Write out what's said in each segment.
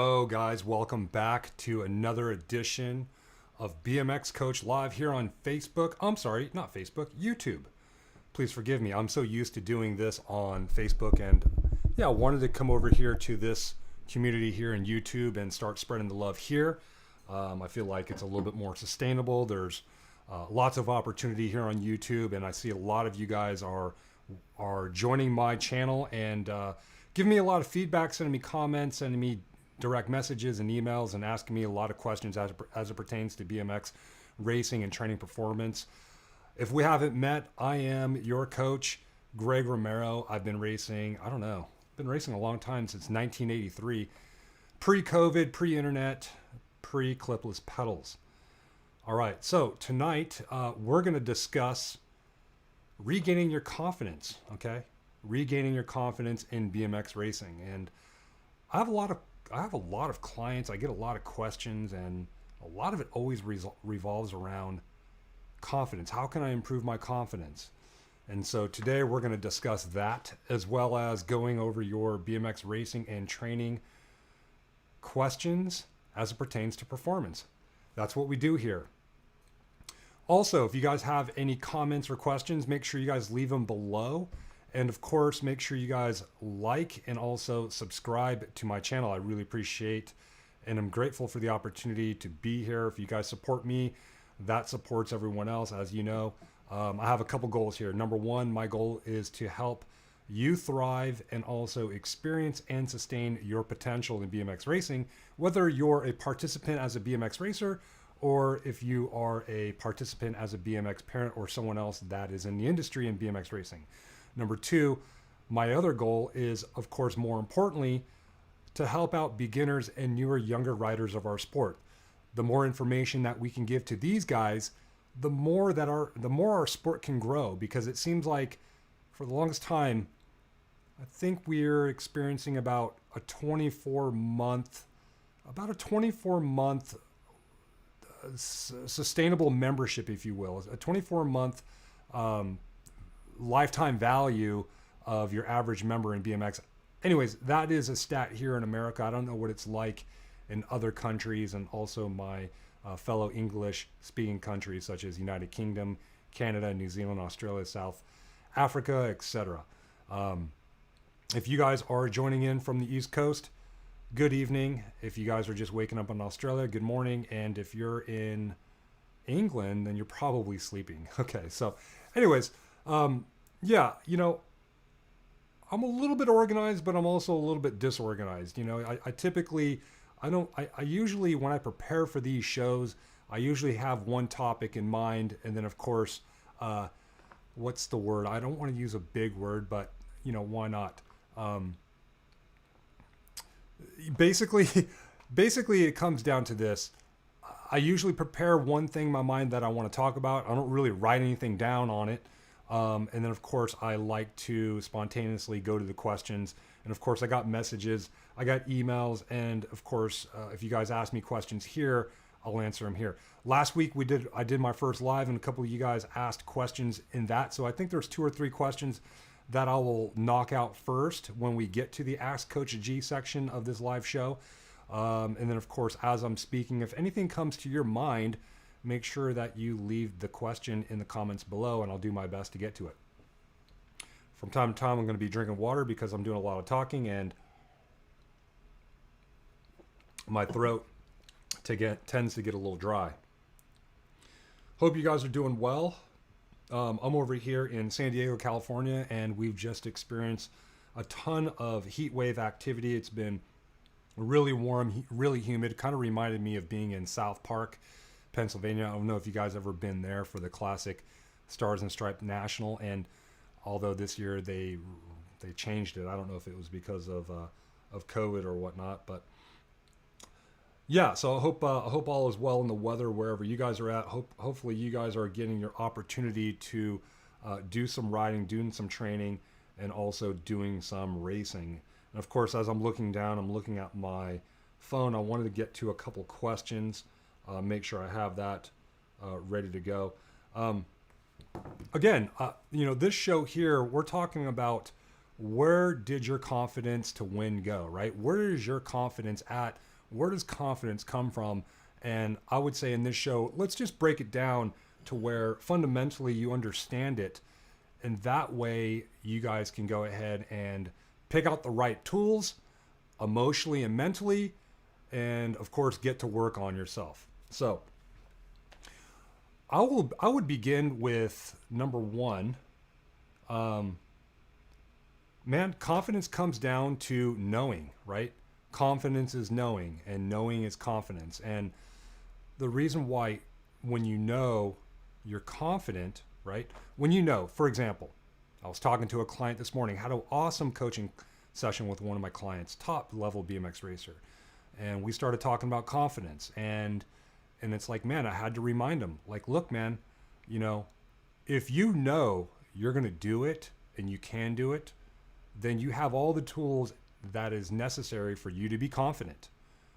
Yo, guys, welcome back to another edition of BMX Coach Live here on Facebook. I'm sorry, not Facebook, YouTube. Please forgive me. I'm so used to doing this on Facebook, and yeah, I wanted to come over here to this community here in YouTube and start spreading the love here. I feel like it's a little bit more sustainable. There's lots of opportunity here on YouTube, and I see a lot of you guys are joining my channel and giving me a lot of feedback, sending me comments, sending me direct messages and emails, and asking me a lot of questions as it pertains to BMX racing and training performance. If we haven't met, I am your coach, Greg Romero. I've been racing, I've been racing a long time, since 1983. Pre-COVID, pre-internet, pre-clipless pedals. All right, so tonight we're going to discuss regaining your confidence, okay? Regaining your confidence in BMX racing. And I have a lot of clients. I get a lot of questions, and a lot of it always revolves around confidence. How can I improve my confidence? And so today we're going to discuss that, as well as going over your BMX racing and training questions as it pertains to performance. That's what we do here. Also, if you guys have any comments or questions, make sure you guys leave them below. And of course, make sure you guys like and also subscribe to my channel. I really appreciate and I'm grateful for the opportunity to be here. If you guys support me, that supports everyone else, as you know. I have a couple goals here. Number one, my goal is to help you thrive and also experience and sustain your potential in BMX racing, whether you're a participant as a BMX racer or if you are a participant as a BMX parent or someone else that is in the industry in BMX racing. Number two, my other goal is, of course, more importantly, to help out beginners and newer, younger riders of our sport. The more information that we can give to these guys, the more our sport can grow, because it seems like for the longest time, I think we're experiencing about a 24 month sustainable membership, if you will, a 24-month lifetime value of your average member in BMX. Anyways, that is a stat here in America. I don't know what it's like in other countries, and also my fellow English speaking countries such as United Kingdom, Canada, New Zealand, Australia, South Africa, etc. If you guys are joining in from the East Coast, good evening. If you guys are just waking up in Australia, good morning. And if you're in England, then you're probably sleeping. Okay, so anyways, yeah, I'm a little bit organized, but I'm also a little bit disorganized. I usually, when I prepare for these shows, I usually have one topic in mind. And then of course, what's the word? I don't want to use a big word, but why not? Basically it comes down to this. I usually prepare one thing in my mind that I want to talk about. I don't really write anything down on it. And then of course I like to spontaneously go to the questions. And of course I got messages, I got emails, and of course, if you guys ask me questions here, I'll answer them here. Last week I did my first live, and a couple of you guys asked questions in that. So I think there's 2 or 3 questions that I will knock out first when we get to the Ask Coach G section of this live show. And then of course, as I'm speaking, if anything comes to your mind, make sure that you leave the question in the comments below, and I'll do my best to get to it. From time to time, I'm going to be drinking water because I'm doing a lot of talking, and my throat tends to get a little dry. Hope you guys are doing well. I'm over here in San Diego, California, and we've just experienced a ton of heat wave activity. It's been really warm, really humid. It kind of reminded me of being in South Park, Pennsylvania. I don't know if you guys ever been there for the classic Stars and Stripes National, and although this year they changed it, I don't know if it was because of COVID or whatnot, but yeah. So I hope all is well in the weather wherever you guys are at. Hopefully you guys are getting your opportunity to do some riding, doing some training, and also doing some racing. And of course, as I'm looking down, I'm looking at my phone. I wanted to get to a couple questions. Make sure I have that ready to go. Again, this show here, we're talking about where did your confidence to win go, right? Where is your confidence at Where does confidence come from? And I would say in this show, let's just break it down to where fundamentally you understand it. And that way you guys can go ahead and pick out the right tools emotionally and mentally, and of course get to work on yourself. So I would begin with number one. Man, confidence comes down to knowing, right? Confidence is knowing, and knowing is confidence. And the reason why, when you know you're confident, right? When you know, for example, I was talking to a client this morning, had an awesome coaching session with one of my clients, top level BMX racer. And we started talking about confidence, and it's like, man, I had to remind him, like, look, man, you know, if you know you're going to do it and you can do it, then you have all the tools that is necessary for you to be confident.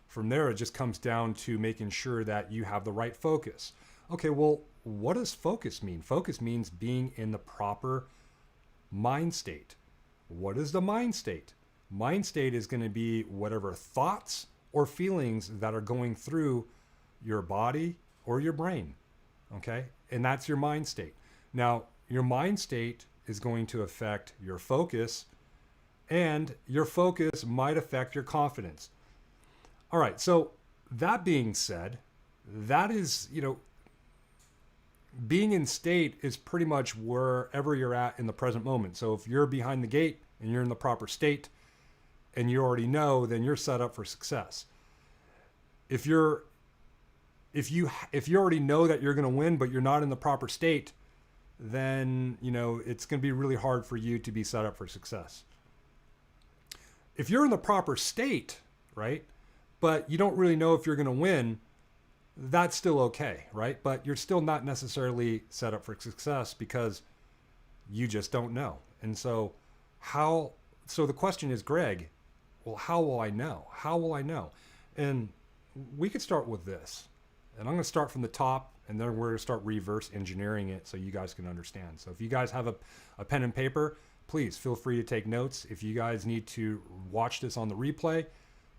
From there, it just comes down to making sure that you have the right focus. Okay, well, what does focus mean? Focus means being in the proper mind state. What is the mind state? Mind state is going to be whatever thoughts or feelings that are going through your body or your brain. Okay? And that's your mind state. Now, your mind state is going to affect your focus, and your focus might affect your confidence. All right, so that being said, that is, you know, being in state is pretty much wherever you're at in the present moment. So if you're behind the gate and you're in the proper state and you already know, then you're set up for success. If you already know that you're going to win, but you're not in the proper state, then, you know, it's going to be really hard for you to be set up for success. If you're in the proper state, right, but you don't really know if you're going to win, that's still okay, right? But you're still not necessarily set up for success because you just don't know. And so the question is, Greg, well, how will I know? How will I know? And we could start with this. And I'm going to start from the top, and then we're going to start reverse engineering it so you guys can understand. So if you guys have a pen and paper, please feel free to take notes. If you guys need to watch this on the replay,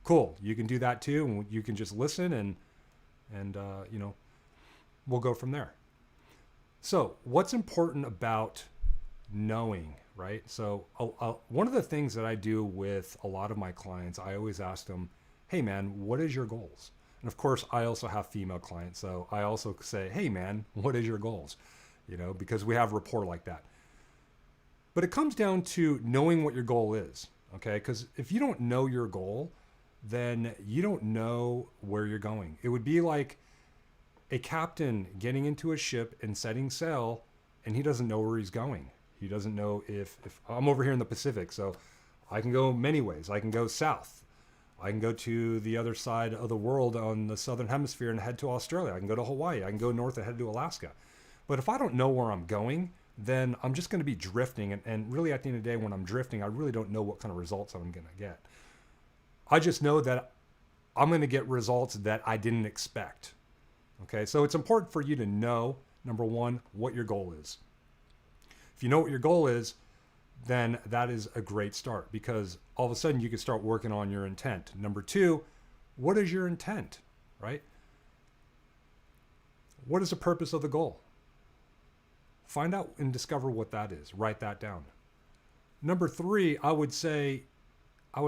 cool. You can do that too, and you can just listen, and you know, we'll go from there. So what's important about knowing, right? So one of the things that I do with a lot of my clients, I always ask them, hey man, what is your goals? And of course, I also have female clients, so I also say, hey man, what is your goals? You know, because we have rapport like that. But it comes down to knowing what your goal is, okay? Because if you don't know your goal, then you don't know where you're going. It would be like a captain getting into a ship and setting sail, and he doesn't know where he's going. He doesn't know if I'm over here in the Pacific, so I can go many ways. I can go south. I can go to the other side of the world on the southern hemisphere and head to Australia. I can go to Hawaii. I can go north and head to Alaska. But if I don't know where I'm going, then I'm just going to be drifting. And really at the end of the day, when I'm drifting, I really don't know what kind of results I'm going to get. I just know that I'm going to get results that I didn't expect. Okay, so it's important for you to know, number one, what your goal is. If you know what your goal is, then that is a great start, because all of a sudden you can start working on your intent. Number two, what is your intent, right? What is the purpose of the goal? Find out and discover what that is. Write that down. Number three, I would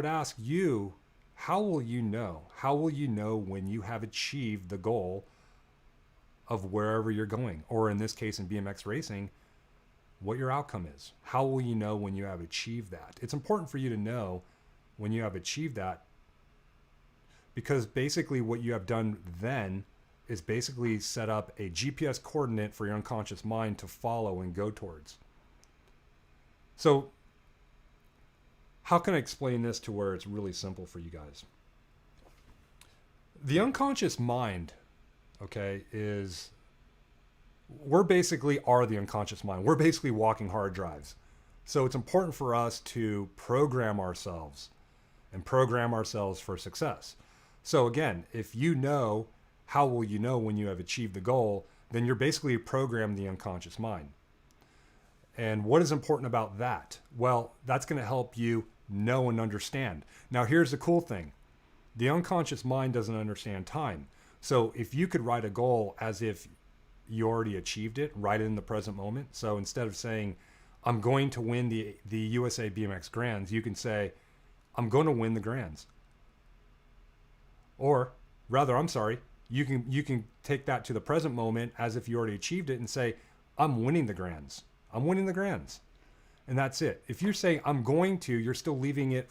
ask you, how will you know? How will you know when you have achieved the goal of wherever you're going? Or in this case, in BMX racing, what your outcome is. How will you know when you have achieved that? It's important for you to know when you have achieved that, because basically what you have done then is basically set up a GPS coordinate for your unconscious mind to follow and go towards. So how can I explain this to where it's really simple for you guys? The unconscious mind, okay, we're basically are the unconscious mind. We're basically walking hard drives. So it's important for us to program ourselves and program ourselves for success. So again, if you know, how will you know when you have achieved the goal? Then you're basically programming the unconscious mind. And what is important about that? Well, that's going to help you know and understand. Now, here's the cool thing. The unconscious mind doesn't understand time. So if you could write a goal as if you already achieved it right in the present moment. So instead of saying, I'm going to win the USA BMX Grands, you can say, I'm going to win the Grands. Or rather, I'm sorry, you can take that to the present moment as if you already achieved it and say, I'm winning the Grands. I'm winning the Grands. And that's it. If you're saying I'm going to, you're still leaving it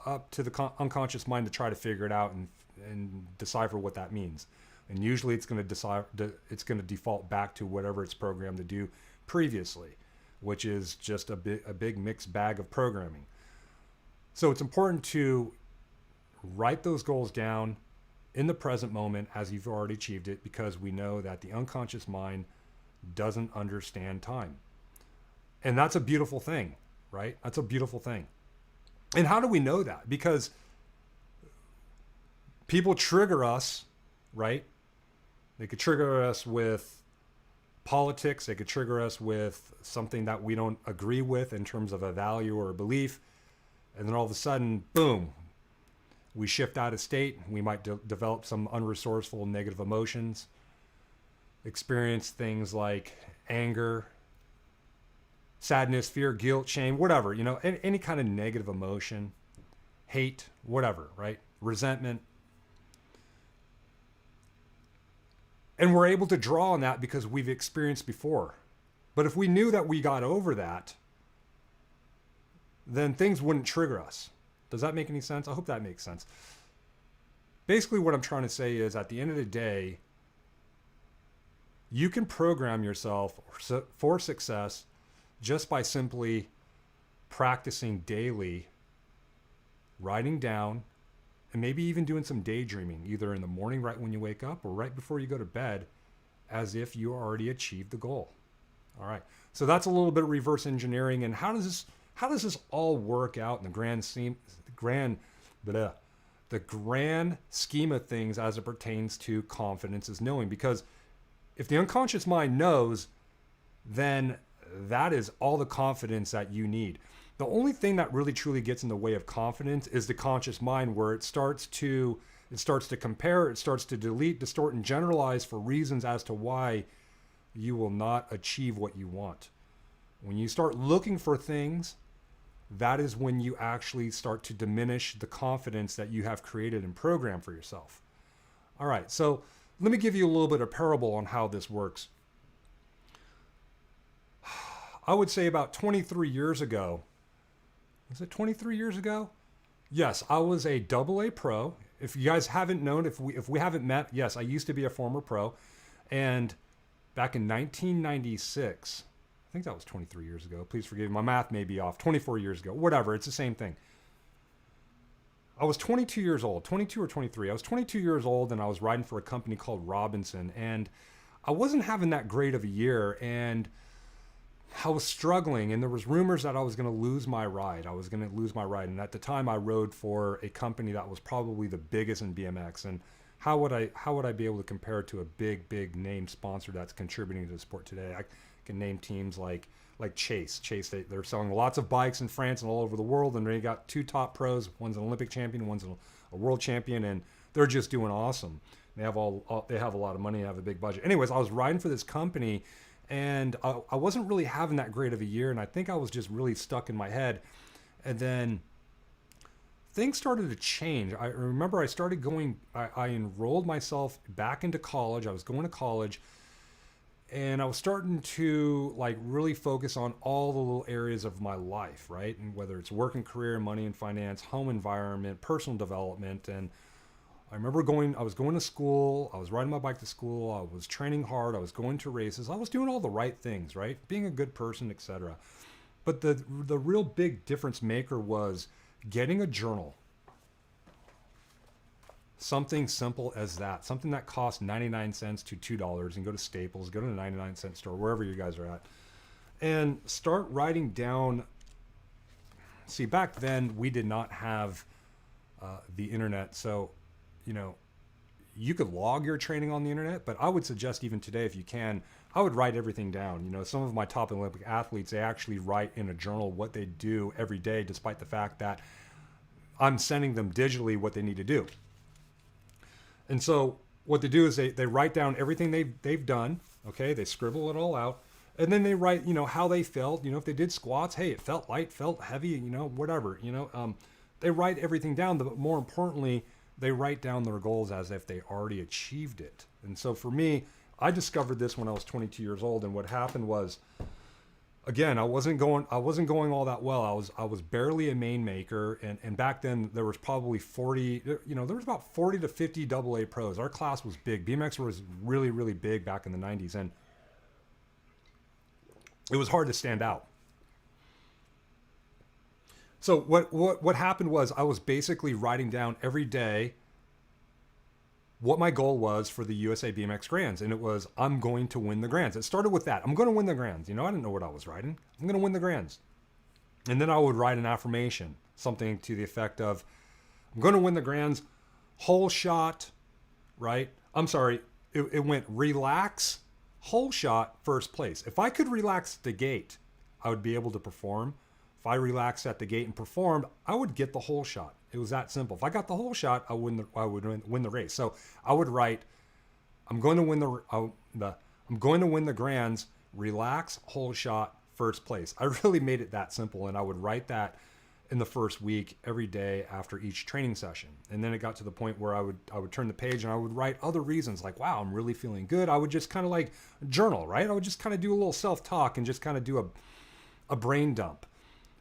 up to the unconscious mind to try to figure it out and decipher what that means. And usually it's going to default back to whatever it's programmed to do previously, which is just a big mixed bag of programming. So it's important to write those goals down in the present moment as you've already achieved it, because we know that the unconscious mind doesn't understand time. And that's a beautiful thing, right? That's a beautiful thing. And how do we know that? Because people trigger us, right? They could trigger us with politics. They could trigger us with something that we don't agree with in terms of a value or a belief. And then all of a sudden, boom, we shift out of state. We might develop some unresourceful negative emotions, experience things like anger, sadness, fear, guilt, shame, whatever, any kind of negative emotion, hate, whatever, right? Resentment. And we're able to draw on that because we've experienced before. But if we knew that we got over that, then things wouldn't trigger us. Does that make any sense? I hope that makes sense. Basically, what I'm trying to say is, at the end of the day, you can program yourself for success just by simply practicing daily, writing down, and maybe even doing some daydreaming, either in the morning right when you wake up or right before you go to bed, as if you already achieved the goal. All right. So that's a little bit of reverse engineering. And how does this all work out in the grand scheme of things as it pertains to confidence is knowing? Because if the unconscious mind knows, then that is all the confidence that you need. The only thing that really truly gets in the way of confidence is the conscious mind, where it starts to compare, it starts to delete, distort, and generalize for reasons as to why you will not achieve what you want. When you start looking for things, that is when you actually start to diminish the confidence that you have created and programmed for yourself. All right, so let me give you a little bit of parable on how this works. I would say about 23 years ago. Was it 23 years ago? Yes, I was a AA pro. If you guys haven't known, if we haven't met, yes, I used to be a former pro. And back in 1996, I think that was 23 years ago. Please forgive me. My math may be off. 24 years ago. Whatever. It's the same thing. I was 22 years old. 22 or 23. I was 22 years old, and I was riding for a company called Robinson. And I wasn't having that great of a year. And I was struggling, and there was rumors that I was going to lose my ride. And at the time, I rode for a company that was probably the biggest in BMX. And how would I be able to compare it to a big name sponsor that's contributing to the sport today? I can name teams like Chase. They're selling lots of bikes in France and all over the world, and they got two top pros. One's an Olympic champion, one's a world champion, and they're just doing awesome. They have a lot of money, they have a big budget. Anyways, I was riding for this company, and I wasn't really having that great of a year, and I think I was just really stuck in my head. And then things started to change. I remember I enrolled myself back into college. I was going to college, and I was starting to really focus on all the little areas of my life, right? And whether it's work and career, money and finance, home environment, personal development. And I remember I was going to school, I was riding my bike to school, I was training hard, I was going to races, I was doing all the right things, right? Being a good person, etc. But the real big difference maker was getting a journal. Something simple as that. Something that costs 99 cents to $2, and go to Staples, go to the 99-cent store, wherever you guys are at, and start writing down. See, back then we did not have the internet, so you could log your training on the internet, but I would suggest even today, if you can, I would write everything down. Some of my top Olympic athletes, they actually write in a journal what they do every day, despite the fact that I'm sending them digitally what they need to do. And so what they do is they write down everything they've done. Okay, they scribble it all out, and then they write, how they felt. If they did squats, hey, it felt light, felt heavy, whatever. They write everything down, but more importantly, they write down their goals as if they already achieved it. And so for me, I discovered this when I was 22 years old, and what happened was, again, I wasn't going all that well. I was barely a main maker, and back then there was probably 40, there was about 40 to 50 AA pros. Our class was big. BMX was really, really big back in the 90s, and it was hard to stand out. So what happened was I was basically writing down every day what my goal was for the USA BMX Grands. And it was, I'm going to win the Grands. It started with that. I'm going to win the Grands. I didn't know what I was writing. I'm going to win the Grands. And then I would write an affirmation, something to the effect of, I'm going to win the Grands, whole shot, right? I'm sorry. It went relax, whole shot, first place. If I could relax at the gate, I would be able to perform. If I relaxed at the gate and performed, I would get the whole shot. It was that simple. If I got the whole shot, I would win the race. So I would write, I'm going to win the Grands, relax, whole shot, first place. I really made it that simple, and I would write that in the first week every day after each training session. And then it got to the point where I would turn the page and I would write other reasons like, wow, I'm really feeling good. I would just kind of like journal, right? I would just kind of do a little self-talk and just kind of do a brain dump.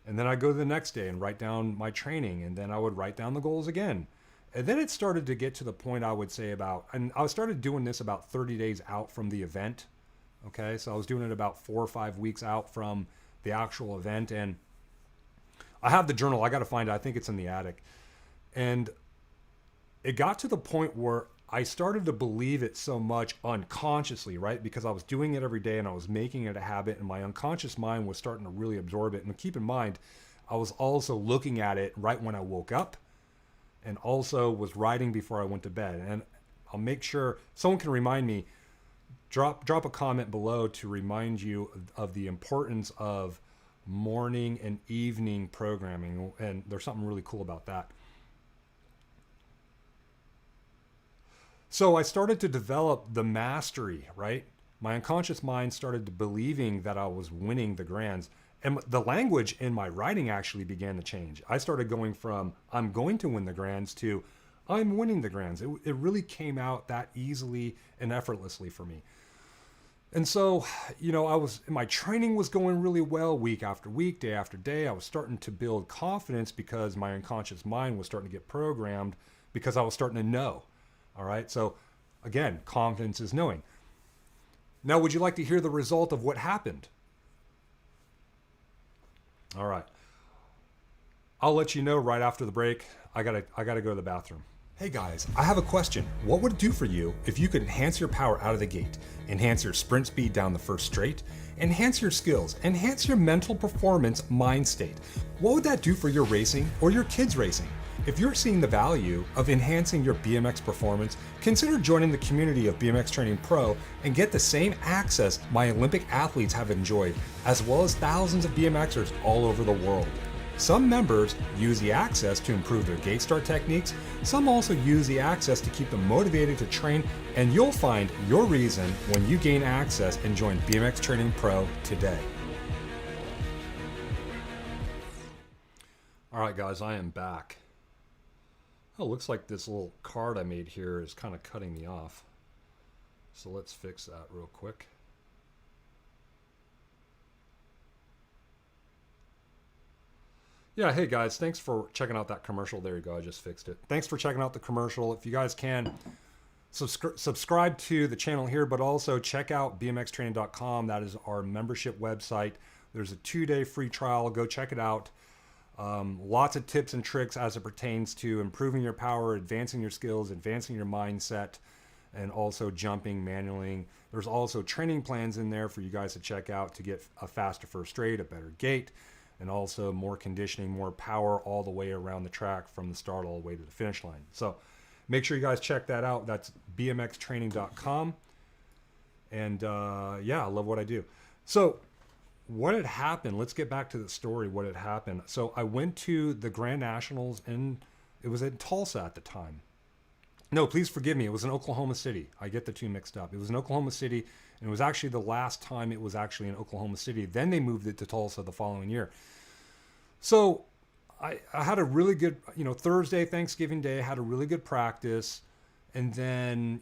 And then I go to the next day and write down my training, and then I would write down the goals again. And then it started to get to the point I would say and I started doing this about 30 days out from the event. Okay, so I was doing it about 4 or 5 weeks out from the actual event, and I have the journal. I got to find it. I think it's in the attic. And it got to the point where I started to believe it so much unconsciously, right? Because I was doing it every day and I was making it a habit, and my unconscious mind was starting to really absorb it. And keep in mind, I was also looking at it right when I woke up, and also was writing before I went to bed. And I'll make sure someone can remind me, drop a comment below to remind you of the importance of morning and evening programming. And there's something really cool about that. So I started to develop the mastery, right? My unconscious mind started to believing that I was winning the Grands. And the language in my writing actually began to change. I started going from, I'm going to win the Grands, to, I'm winning the Grands. It really came out that easily and effortlessly for me. And so, my training was going really well week after week, day after day. I was starting to build confidence because my unconscious mind was starting to get programmed because I was starting to know. All right. So again, confidence is knowing. Now, would you like to hear the result of what happened? All right. I'll let you know right after the break. I gotta go to the bathroom. Hey guys, I have a question. What would it do for you if you could enhance your power out of the gate, enhance your sprint speed down the first straight, enhance your skills, enhance your mental performance mind state? What would that do for your racing or your kids' racing? If you're seeing the value of enhancing your BMX performance, consider joining the community of BMX Training Pro and get the same access my Olympic athletes have enjoyed, as well as thousands of BMXers all over the world. Some members use the access to improve their gate start techniques. Some also use the access to keep them motivated to train, and you'll find your reason when you gain access and join BMX Training Pro today. All right, guys, I am back. Oh, looks like this little card I made here is kind of cutting me off. So let's fix that real quick. Yeah, hey guys, thanks for checking out that commercial. There you go, I just fixed it. Thanks for checking out the commercial. If you guys can, subscribe to the channel here, but also check out bmxtraining.com. That is our membership website. There's a 2-day free trial. Go check it out. Lots of tips and tricks as it pertains to improving your power, advancing your skills, advancing your mindset, and also jumping, manualing. There's also training plans in there for you guys to check out to get a faster first straight, a better gait, and also more conditioning, more power all the way around the track from the start all the way to the finish line. So make sure you guys check that out. That's bmxtraining.com. And yeah, I love what I do. So what had happened, let's get back to the story, what had happened. So I went to the Grand Nationals, and it was in Tulsa at the time. No, please forgive me. It was in Oklahoma City. I get the two mixed up. It was in Oklahoma City, and it was actually the last time it was actually in Oklahoma City. Then they moved it to Tulsa the following year. So I had a really good, Thursday, Thanksgiving Day, had a really good practice, and then,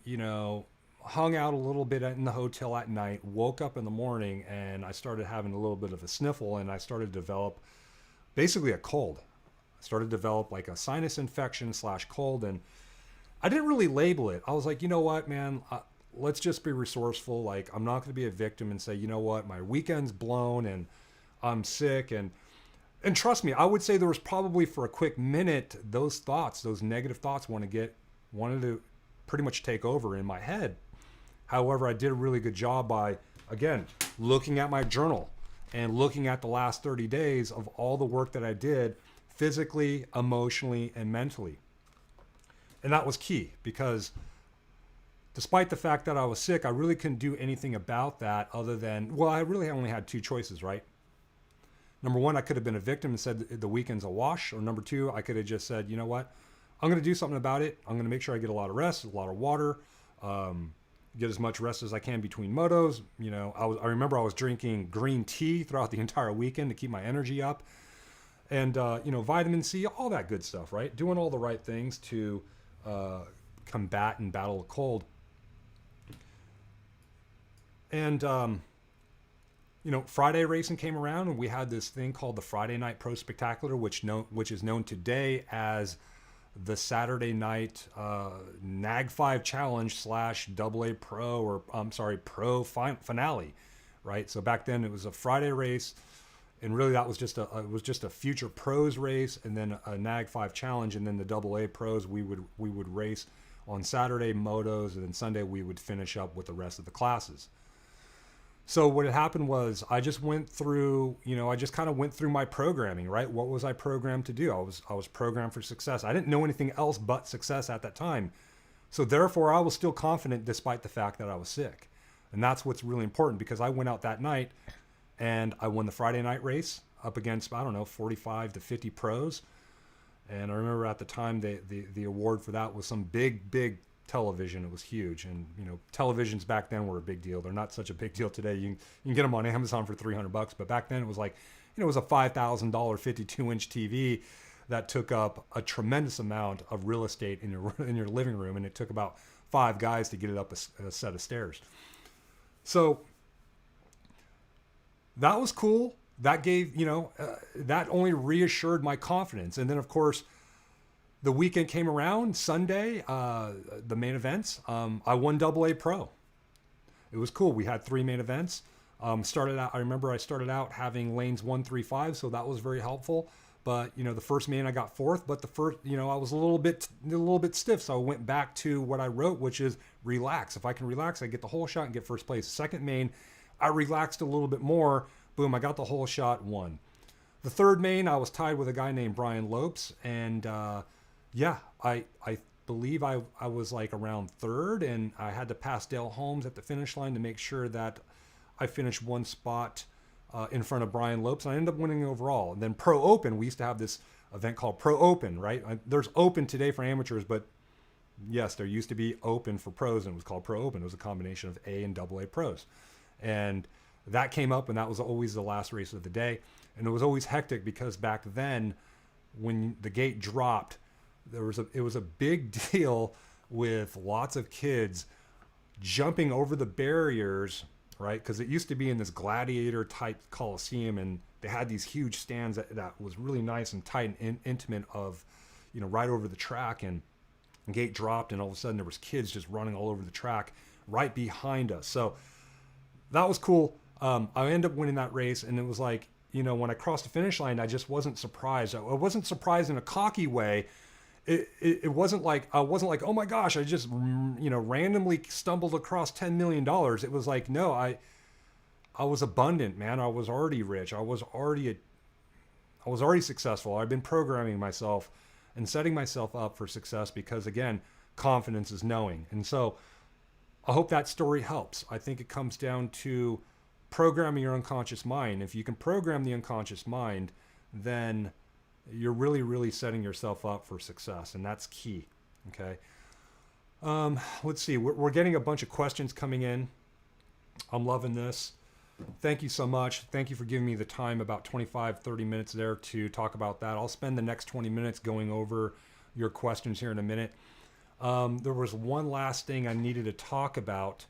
hung out a little bit in the hotel at night, woke up in the morning, and I started having a little bit of a sniffle, and I started to develop basically a cold. I started to develop like a sinus infection / cold, and I didn't really label it. I was like, you know what, man, let's just be resourceful. Like, I'm not going to be a victim and say, you know what, my weekend's blown and I'm sick. And trust me, I would say there was probably for a quick minute, those thoughts, those negative thoughts wanted to pretty much take over in my head. However, I did a really good job by, again, looking at my journal and looking at the last 30 days of all the work that I did physically, emotionally, and mentally. And that was key because despite the fact that I was sick, I really couldn't do anything about that other than, well, I really only had two choices, right? Number one, I could have been a victim and said the weekend's a wash. Or number two, I could have just said, you know what? I'm going to do something about it. I'm going to make sure I get a lot of rest, a lot of water, get as much rest as I can between motos. I remember I was drinking green tea throughout the entire weekend to keep my energy up. And, vitamin C, all that good stuff, right? Doing all the right things to combat and battle a cold. And, Friday racing came around and we had this thing called the Friday Night Pro Spectacular, which is known today as the Saturday night NAG 5 Challenge / AA Pro, or I'm sorry, Pro finale, right? So back then it was a Friday race, and really that was just a future pros race, and then a NAG 5 Challenge, and then the AA Pros we would race on Saturday motos, and then Sunday we would finish up with the rest of the classes. So what had happened was I just went through, I just kind of went through my programming, right? What was I programmed to do? I was programmed for success. I didn't know anything else but success at that time. So therefore I was still confident despite the fact that I was sick. And that's what's really important, because I went out that night and I won the Friday night race up against, 45 to 50 pros. And I remember at the time the award for that was some big television. It was huge. And, televisions back then were a big deal. They're not such a big deal today. You can get them on Amazon for $300, but back then it was like, it was a $5,000 52-inch TV that took up a tremendous amount of real estate in your living room. And it took about 5 guys to get it up a set of stairs. So that was cool. That gave, that only reassured my confidence. And then of course, the weekend came around, Sunday, the main events. I won AA Pro. It was cool. We had 3 main events. I remember I started out having lanes 1, 3, 5, so that was very helpful. But the first main I got 4th, but the first, I was a little bit stiff, so I went back to what I wrote, which is relax. If I can relax, I get the whole shot and get first place. Second main, I relaxed a little bit more. Boom, I got the whole shot, won. The third main, I was tied with a guy named Brian Lopes, and yeah, I believe I was like around 3rd, and I had to pass Dale Holmes at the finish line to make sure that I finished 1 spot in front of Brian Lopes, and I ended up winning overall. And then Pro Open, we used to have this event called Pro Open, right? There's Open today for amateurs, but yes, there used to be Open for pros, and it was called Pro Open. It was a combination of A and AA pros. And that came up, and that was always the last race of the day. And it was always hectic because back then, when the gate dropped, it was a big deal with lots of kids jumping over the barriers, right? Because it used to be in this gladiator type coliseum, and they had these huge stands that was really nice and tight and intimate of, right over the track. And the gate dropped, and all of a sudden there was kids just running all over the track right behind us. So that was cool. I ended up winning that race, and it was like, when I crossed the finish line, I just wasn't surprised. I wasn't surprised in a cocky way. It wasn't like, I wasn't like, oh my gosh, I just, randomly stumbled across $10 million. It was like, no, I was abundant, man. I was already rich. I was already successful. I've been programming myself and setting myself up for success because, again, confidence is knowing. And so I hope that story helps. I think it comes down to programming your unconscious mind. If you can program the unconscious mind, then you're really, really setting yourself up for success. And that's key. Okay. Let's see. We're getting a bunch of questions coming in. I'm loving this. Thank you so much. Thank you for giving me the time, about 25, 30 minutes there to talk about that. I'll spend the next 20 minutes going over your questions here in a minute. There was one last thing I needed to talk about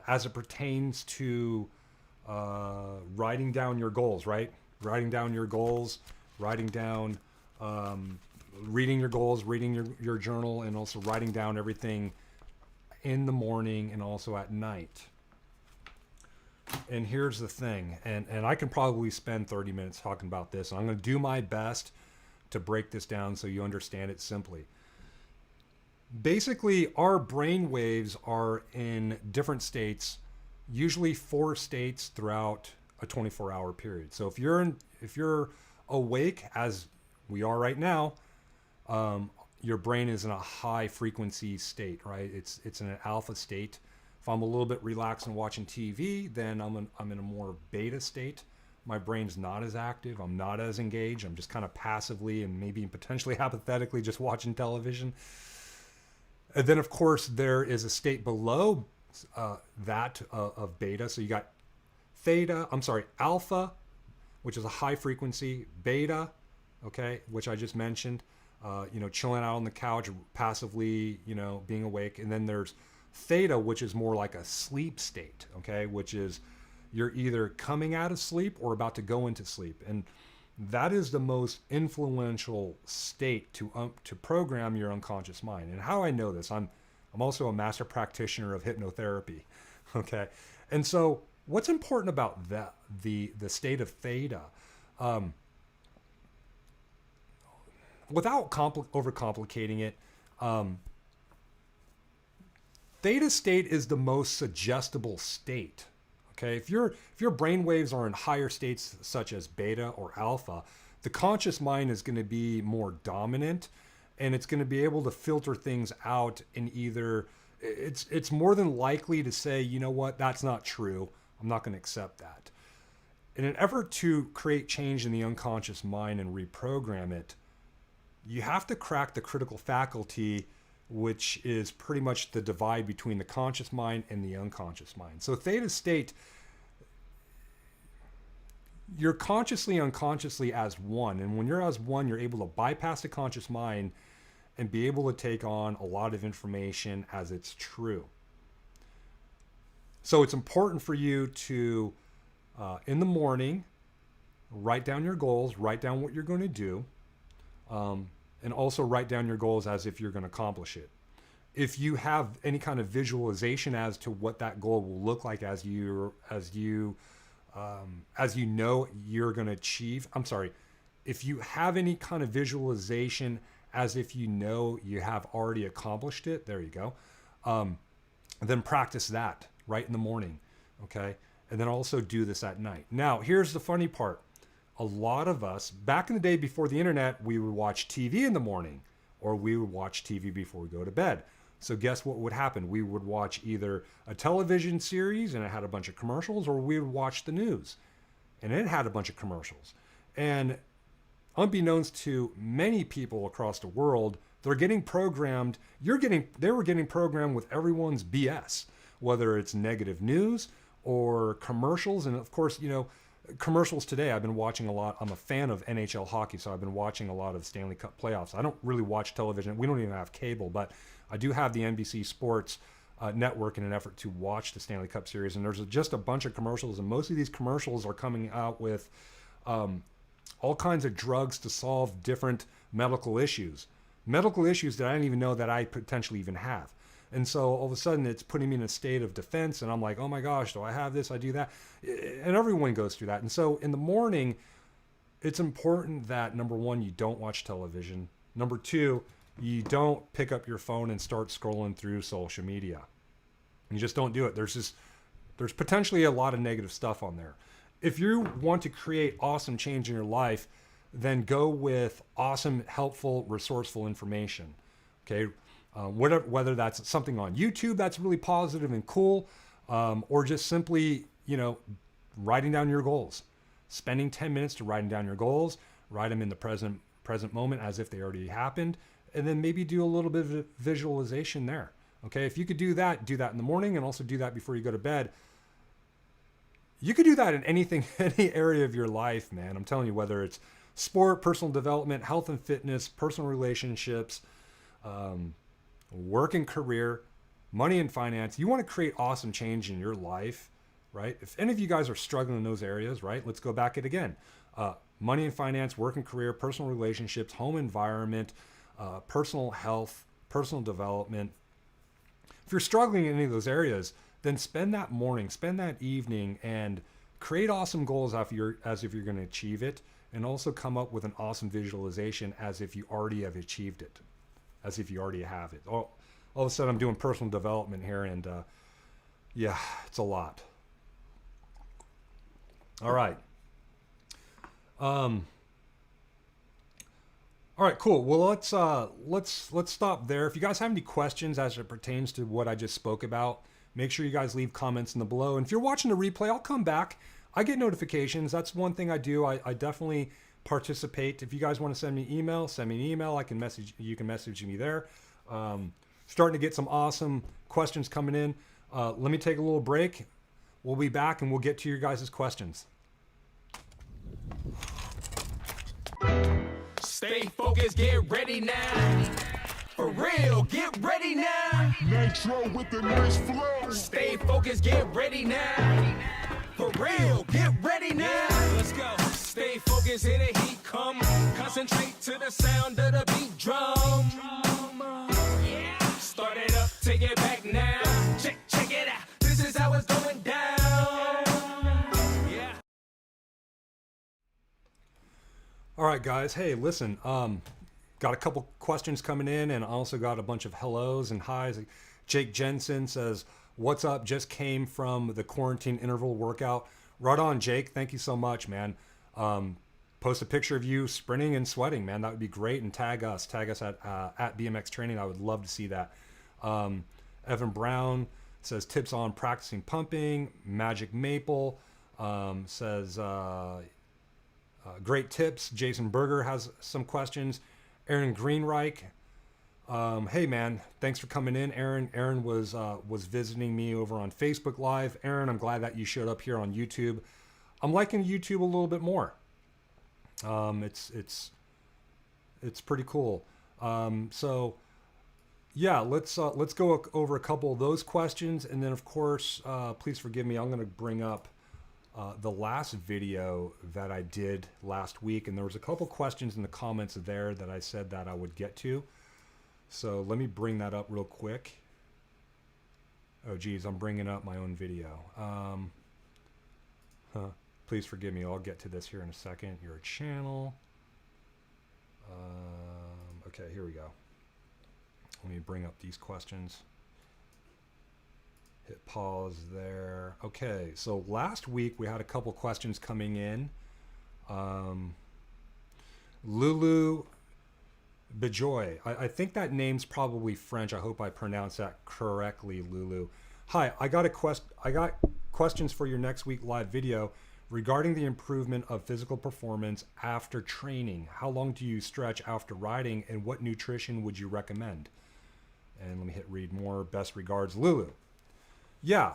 as it pertains to writing down your goals, right? Writing down your goals, writing down, reading your goals, reading your journal, and also writing down everything in the morning and also at night. And here's the thing, and I can probably spend 30 minutes talking about this. I'm going to do my best to break this down so you understand it simply. Basically, our brain waves are in different states, usually 4 states throughout a 24-hour period. So if you're awake, as we are right now, your brain is in a high frequency state, right? It's in an alpha state. If I'm a little bit relaxed and watching TV, then I'm in a more beta state. My brain's not as active. I'm not as engaged. I'm just kind of passively and maybe potentially apathetically just watching television. And then, of course, there is a state below that of beta. So you got alpha, which is a high frequency, beta, okay, which I just mentioned. Chilling out on the couch, passively, being awake. And then there's theta, which is more like a sleep state, okay, which is you're either coming out of sleep or about to go into sleep. And that is the most influential state to program your unconscious mind. And how I know this, I'm also a master practitioner of hypnotherapy, okay? And so what's important about that, the state of theta, without overcomplicating it, theta state is the most suggestible state. Okay, if your brain waves are in higher states such as beta or alpha, the conscious mind is going to be more dominant, and it's going to be able to filter things out. In either it's more than likely to say, you know what, that's not true. I'm not going to accept that. In an effort to create change in the unconscious mind and reprogram it, you have to crack the critical faculty, which is pretty much the divide between the conscious mind and the unconscious mind. So theta state, you're consciously, unconsciously as one. And when you're as one, you're able to bypass the conscious mind and be able to take on a lot of information as it's true. So it's important for you to, in the morning, write down your goals, write down what you're going to do, and also write down your goals as if you're going to accomplish it. If you have any kind of visualization as to what that goal will look like as you know you're going to achieve, if you have any kind of visualization as if you know you have already accomplished it, there you go, then practice that right in the morning, okay? And then also do this at night. Now, here's the funny part. A lot of us, back in the day before the internet, we would watch TV in the morning, or we would watch TV before we go to bed. So guess what would happen? We would watch either a television series and it had a bunch of commercials, or we would watch the news and it had a bunch of commercials. And unbeknownst to many people across the world, they're getting programmed. They were getting programmed with everyone's BS, whether it's negative news or commercials. And of course, commercials today, I've been watching a lot. I'm a fan of NHL hockey, so I've been watching a lot of Stanley Cup playoffs. I don't really watch television. We don't even have cable, but I do have the NBC Sports network in an effort to watch the Stanley Cup series. And there's just a bunch of commercials, and most of these commercials are coming out with all kinds of drugs to solve different medical issues that I didn't even know that I potentially even have. And so all of a sudden it's putting me in a state of defense, and I'm like, oh my gosh, do I have this? I do that. And everyone goes through that. And so in the morning, it's important that, number one, you don't watch television. Number two, you don't pick up your phone and start scrolling through social media. You just don't do it. There's potentially a lot of negative stuff on there. If you want to create awesome change in your life, then go with awesome, helpful, resourceful information. Okay. Whether that's something on YouTube that's really positive and cool, or just simply, writing down your goals, spending 10 minutes to writing down your goals, write them in the present moment as if they already happened, and then maybe do a little bit of visualization there. Okay, if you could do that in the morning, and also do that before you go to bed. You could do that in anything, any area of your life, man. I'm telling you, whether it's sport, personal development, health and fitness, personal relationships, work and career, money and finance. You want to create awesome change in your life, right? If any of you guys are struggling in those areas, right? Let's go back it again. Money and finance, work and career, personal relationships, home environment, personal health, personal development. If you're struggling in any of those areas, then spend that morning, spend that evening, and create awesome goals as if you're going to achieve it, and also come up with an awesome visualization as if you already have achieved it, as if you already have it. All of a sudden, I'm doing personal development here, and yeah, it's a lot. All right. All right, cool. Well, let's stop there. If you guys have any questions as it pertains to what I just spoke about, make sure you guys leave comments in the below. And if you're watching the replay, I'll come back. I get notifications. That's one thing I do. I definitely participate. If you guys want to send me an email, send me an email. You can message me there. Starting to get some awesome questions coming in. Let me take a little break. We'll be back and we'll get to your guys' questions. Stay focused, get ready now. For real, get ready now. Nitro with the nice flow. Stay focused, get ready now. For real, get ready now. Let's go. Stay focused, here the heat come. Concentrate to the sound of the beat drum. Yeah. Start it up, take it back now. Check it out. This is how it's going down. Yeah. All right, guys. Hey, listen. Got a couple questions coming in, and I also got a bunch of hellos and highs. Jake Jensen says, "What's up? Just came from the quarantine interval workout." Right on, Jake. Thank you so much, man. Post a picture of you sprinting and sweating, man. That would be great. And tag us at BMX Training. I would love to see that. Evan Brown says, "Tips on practicing pumping." Magic Maple says, "Great tips." Jason Berger has some questions. Aaron Greenreich, hey man, thanks for coming in, Aaron. Aaron was visiting me over on Facebook Live. Aaron, I'm glad that you showed up here on YouTube. I'm liking YouTube a little bit more. It's pretty cool. So yeah, let's go over a couple of those questions, and then of course, please forgive me. I'm going to bring up the last video that I did last week, and there was a couple questions in the comments there that I said that I would get to. So let me bring that up real quick. Oh geez, I'm bringing up my own video. Please forgive me. I'll get to this here in a second. Your channel. Okay, here we go. Let me bring up these questions. Hit pause there. Okay, so last week we had a couple questions coming in. Lulu Bejoy. I think that name's probably French. I hope I pronounced that correctly, Lulu. Hi, I got questions for your next week live video regarding the improvement of physical performance after training. How long do you stretch after riding, and what nutrition would you recommend? And let me hit read more. Best regards, Lulu. Yeah,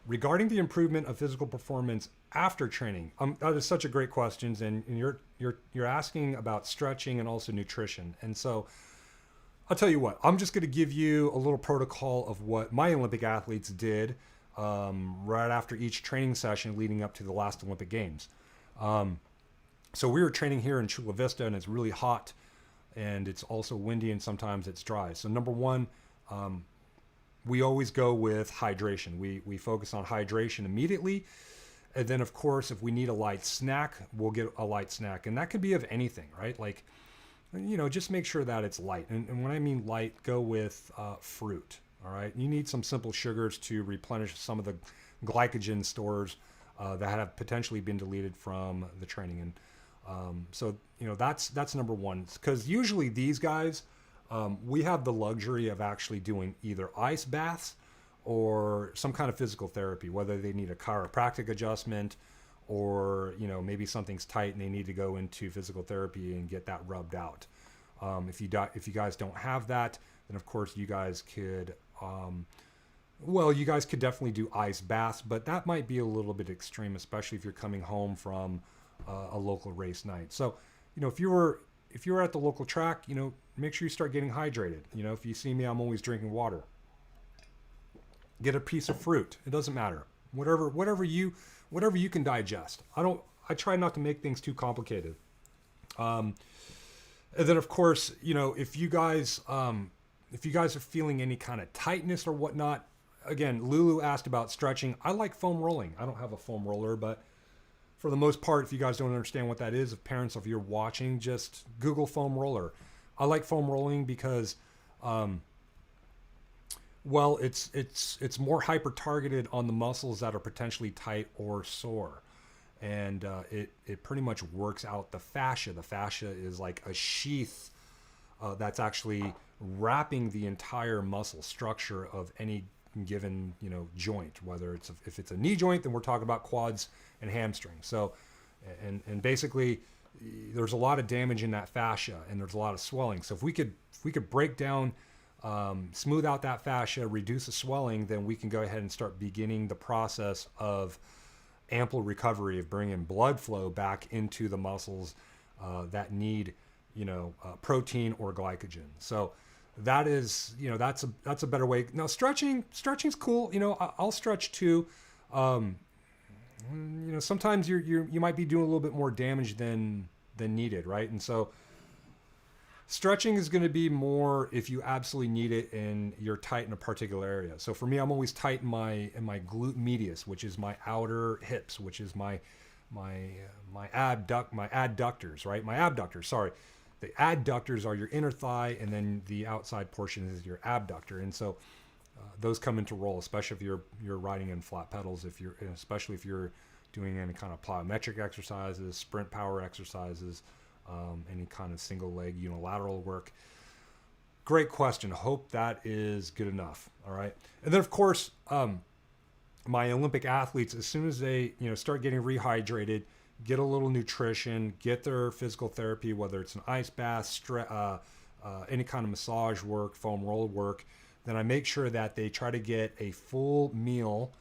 regarding the improvement of physical performance after training, that is such a great question, and you're asking about stretching and also nutrition. And so I'll tell you what, I'm just going to give you a little protocol of what my Olympic athletes did right after each training session leading up to the last Olympic Games. So we were training here in Chula Vista, and it's really hot, and it's also windy, and sometimes it's dry. So number one, we always go with hydration. We focus on hydration immediately. And then of course, if we need a light snack, we'll get a light snack. And that could be of anything, right? Like, you know, just make sure that it's light. And when I mean light, go with fruit, all right? You need some simple sugars to replenish some of the glycogen stores that have potentially been deleted from the training. And so, you know, that's number one. Because usually these guys, we have the luxury of actually doing either ice baths or some kind of physical therapy, whether they need a chiropractic adjustment or, you know, maybe something's tight and they need to go into physical therapy and get that rubbed out. If you guys don't have that, then of course you guys could, well, you guys could definitely do ice baths, but that might be a little bit extreme, especially if you're coming home from a local race night. So, if you were at the local track, make sure you start getting hydrated. If you see me, I'm always drinking water. Get a piece of fruit. It doesn't matter. Whatever you can digest. I try not to make things too complicated. And then of course, if you guys are feeling any kind of tightness or whatnot, again, Lulu asked about stretching. I like foam rolling. I don't have a foam roller, but for the most part, if you guys don't understand what that is, if parents, if you're watching, just Google foam roller. I like foam rolling because, well, it's more hyper targeted on the muscles that are potentially tight or sore. And it pretty much works out the fascia. The fascia is like a sheath that's actually wrapping the entire muscle structure of any given joint. Whether if it's a knee joint, then we're talking about quads and hamstrings. So, and basically, there's a lot of damage in that fascia, and there's a lot of swelling. So if we could break down, smooth out that fascia, reduce the swelling, then we can go ahead and start beginning the process of ample recovery, of bringing blood flow back into the muscles that need protein or glycogen. So that is that's a better way. Now stretching's cool. I'll stretch too. Sometimes you might be doing a little bit more damage than needed, right? And so stretching is going to be more if you absolutely need it and you're tight in a particular area. So for me, I'm always tight in my glute medius, which is my outer hips, which is my adductors, right? My abductors, sorry. The adductors are your inner thigh, and then the outside portion is your abductor. And so those come into role, especially if you're riding in flat pedals, especially if you're doing any kind of plyometric exercises, sprint power exercises, any kind of single leg unilateral work. Great question. Hope that is good enough. All right. And then of course, my Olympic athletes, as soon as they start getting rehydrated, get a little nutrition, get their physical therapy, whether it's an ice bath, any kind of massage work, foam roll work, then I make sure that they try to get a full meal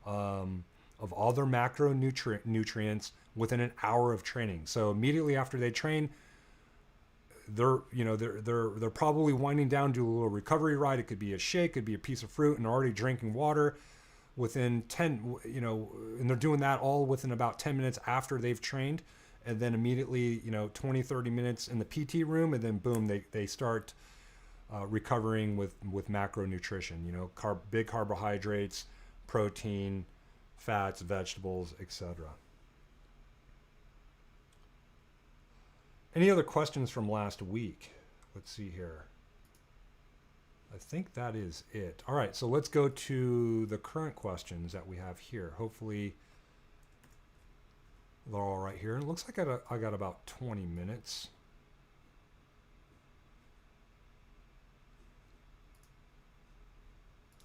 of all their macronutrients within an hour of training. So immediately after they train, they're probably winding down, do a little recovery ride. It could be a shake, it could be a piece of fruit, and already drinking water within 10, and they're doing that all within about 10 minutes after they've trained. And then immediately, 20, 30 minutes in the PT room, and then boom, they start recovering with macronutrition, big carbohydrates, protein, fats, vegetables, etc. Any other questions from last week? Let's see here. I think that is it. All right, so let's go to the current questions that we have here. Hopefully they're all right here. It looks like I got about 20 minutes.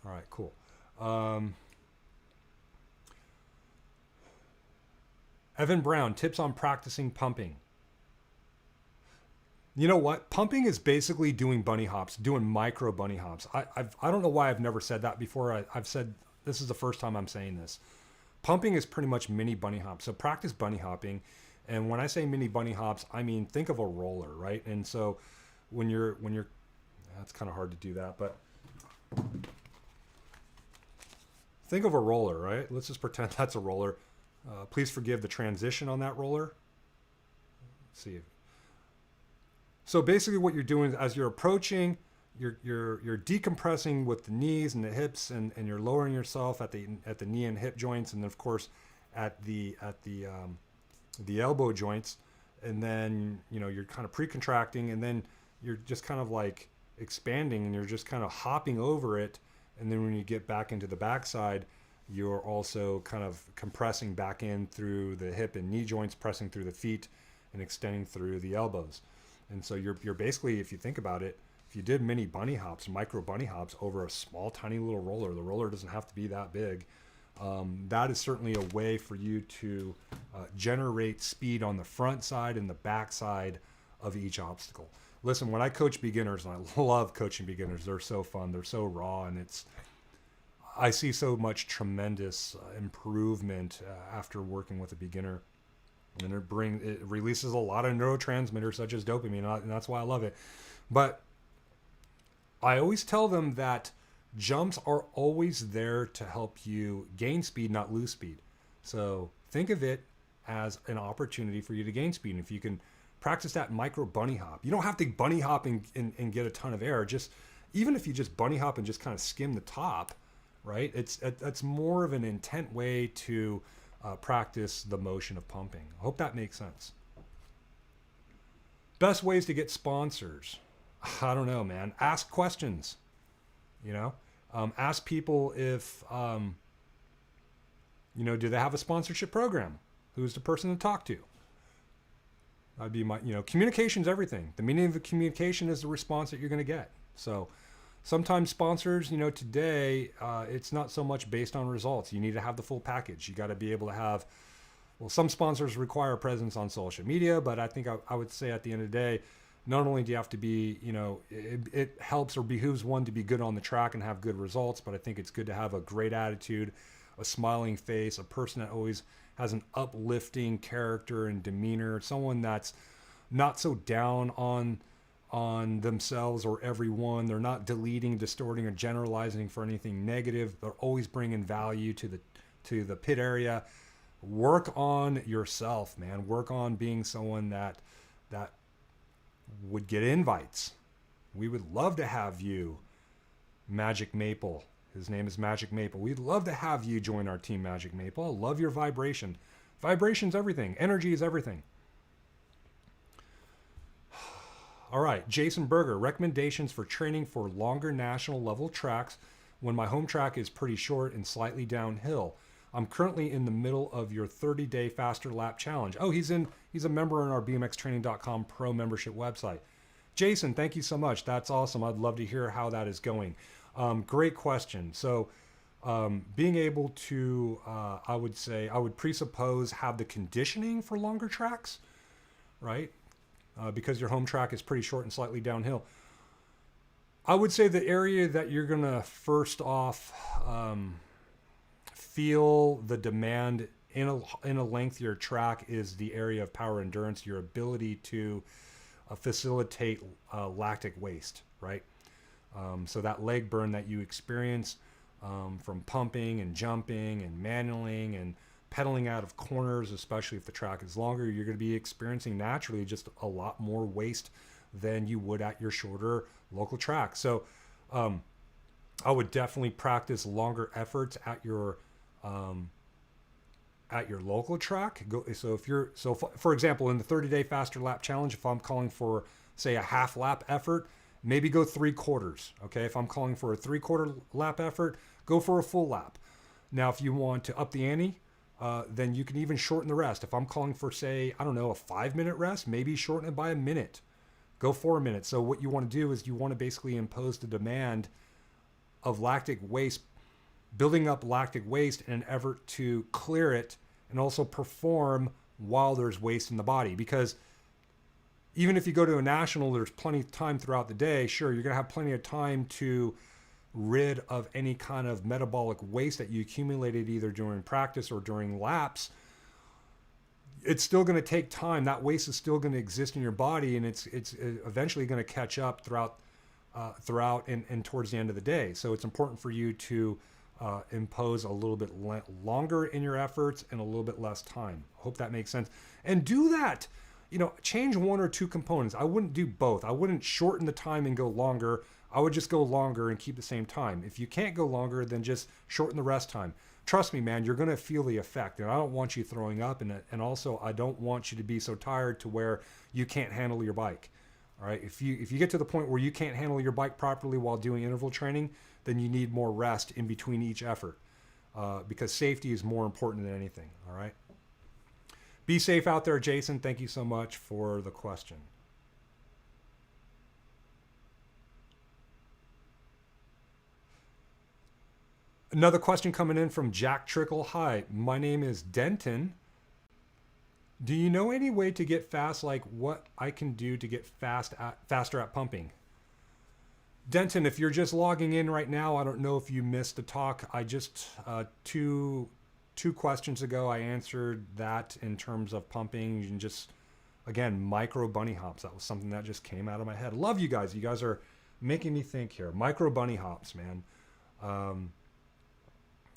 All right, cool. Evan Brown, tips on practicing pumping. You know what? Pumping is basically doing bunny hops, doing micro bunny hops. I don't know why I've never said that before. I've said, this is the first time I'm saying this. Pumping is pretty much mini bunny hops. So practice bunny hopping. And when I say mini bunny hops, I mean, think of a roller, right? And so when you're, that's kind of hard to do that, but think of a roller, right? Let's just pretend that's a roller. Please forgive the transition on that roller. Let's see. So basically what you're doing is, as you're approaching, you're decompressing with the knees and the hips, and you're lowering yourself at the knee and hip joints, and then of course at the elbow joints, and then you're kind of pre-contracting, and then you're just kind of like expanding, and you're just kind of hopping over it, and then when you get back into the backside, you're also kind of compressing back in through the hip and knee joints, pressing through the feet, and extending through the elbows. And so you're basically, if you think about it, if you did mini bunny hops, micro bunny hops over a small, tiny little roller, the roller doesn't have to be that big. That is certainly a way for you to generate speed on the front side and the back side of each obstacle. Listen, when I coach beginners, and I love coaching beginners, they're so fun, they're so raw, and I see so much tremendous improvement after working with a beginner. And it releases a lot of neurotransmitters such as dopamine, and that's why I love it. But I always tell them that jumps are always there to help you gain speed, not lose speed. So think of it as an opportunity for you to gain speed. And if you can practice that micro bunny hop, you don't have to bunny hop and get a ton of air. Just even if you just bunny hop and just kind of skim the top, right? That's more of an intent way to practice the motion of pumping. I hope that makes sense. Best ways to get sponsors. I don't know, man. Ask questions. Ask people if, do they have a sponsorship program? Who's the person to talk to? That'd be communication's everything. The meaning of the communication is the response that you're going to get. So sometimes sponsors, today, it's not so much based on results. You need to have the full package. You got to be able to have, some sponsors require a presence on social media, but I think I would say at the end of the day, not only do you have to be, it helps or behooves one to be good on the track and have good results, but I think it's good to have a great attitude, a smiling face, a person that always has an uplifting character and demeanor, someone that's not so down on themselves or everyone. They're not deleting, distorting, or generalizing for anything negative. They're always bringing value to the pit area. Work on yourself, man. Work on being someone that would get invites. We would love to have you, Magic Maple. His name is Magic Maple. We'd love to have you join our team, Magic Maple. I love your vibration. Vibration's everything. Energy is everything. All right, Jason Berger, recommendations for training for longer national level tracks when my home track is pretty short and slightly downhill. I'm currently in the middle of your 30-day faster lap challenge. Oh, he's a member on our bmxtraining.com pro membership website. Jason, thank you so much. That's awesome. I'd love to hear how that is going. Great question. So being able to, I would presuppose have the conditioning for longer tracks, right? Because your home track is pretty short and slightly downhill. I would say the area that you're going to first off feel the demand in a lengthier track is the area of power endurance, your ability to facilitate lactic waste, right? So that leg burn that you experience from pumping and jumping and manualing and pedaling out of corners, especially if the track is longer, you're going to be experiencing naturally just a lot more waste than you would at your shorter local track. So I would definitely practice longer efforts at your local track. For example, in the 30-day faster lap challenge, if I'm calling for, say, a half lap effort, maybe go 3/4. Okay, if I'm calling for a 3/4 lap effort, go for a full lap. Now, if you want to up the ante, then you can even shorten the rest. If I'm calling for, say, I don't know, a 5-minute rest, maybe shorten it by a minute. Go 4 minutes. So what you want to do is you want to basically impose the demand of lactic waste, building up lactic waste in an effort to clear it and also perform while there's waste in the body. Because even if you go to a national, there's plenty of time throughout the day. Sure, you're going to have plenty of time to rid of any kind of metabolic waste that you accumulated either during practice or during laps. It's still going to take time. That waste is still going to exist in your body, and it's eventually going to catch up throughout and towards the end of the day. So it's important for you to impose a little bit longer in your efforts and a little bit less time. Hope that makes sense. And do that. Change one or two components. I wouldn't do both. I wouldn't shorten the time and go longer. I would just go longer and keep the same time. If you can't go longer, then just shorten the rest time. Trust me, man, you're going to feel the effect. And I don't want you throwing up. And also, I don't want you to be so tired to where you can't handle your bike. All right. If you get to the point where you can't handle your bike properly while doing interval training, then you need more rest in between each effort because safety is more important than anything. All right. Be safe out there, Jason. Thank you so much for the question. Another question coming in from Jack Trickle. Hi, my name is Denton. Do you know any way to get fast, like what I can do to get faster at pumping? Denton, if you're just logging in right now, I don't know if you missed the talk. I just, two questions ago, I answered that in terms of pumping. You can just, again, micro bunny hops. That was something that just came out of my head. Love you guys. You guys are making me think here. Micro bunny hops, man.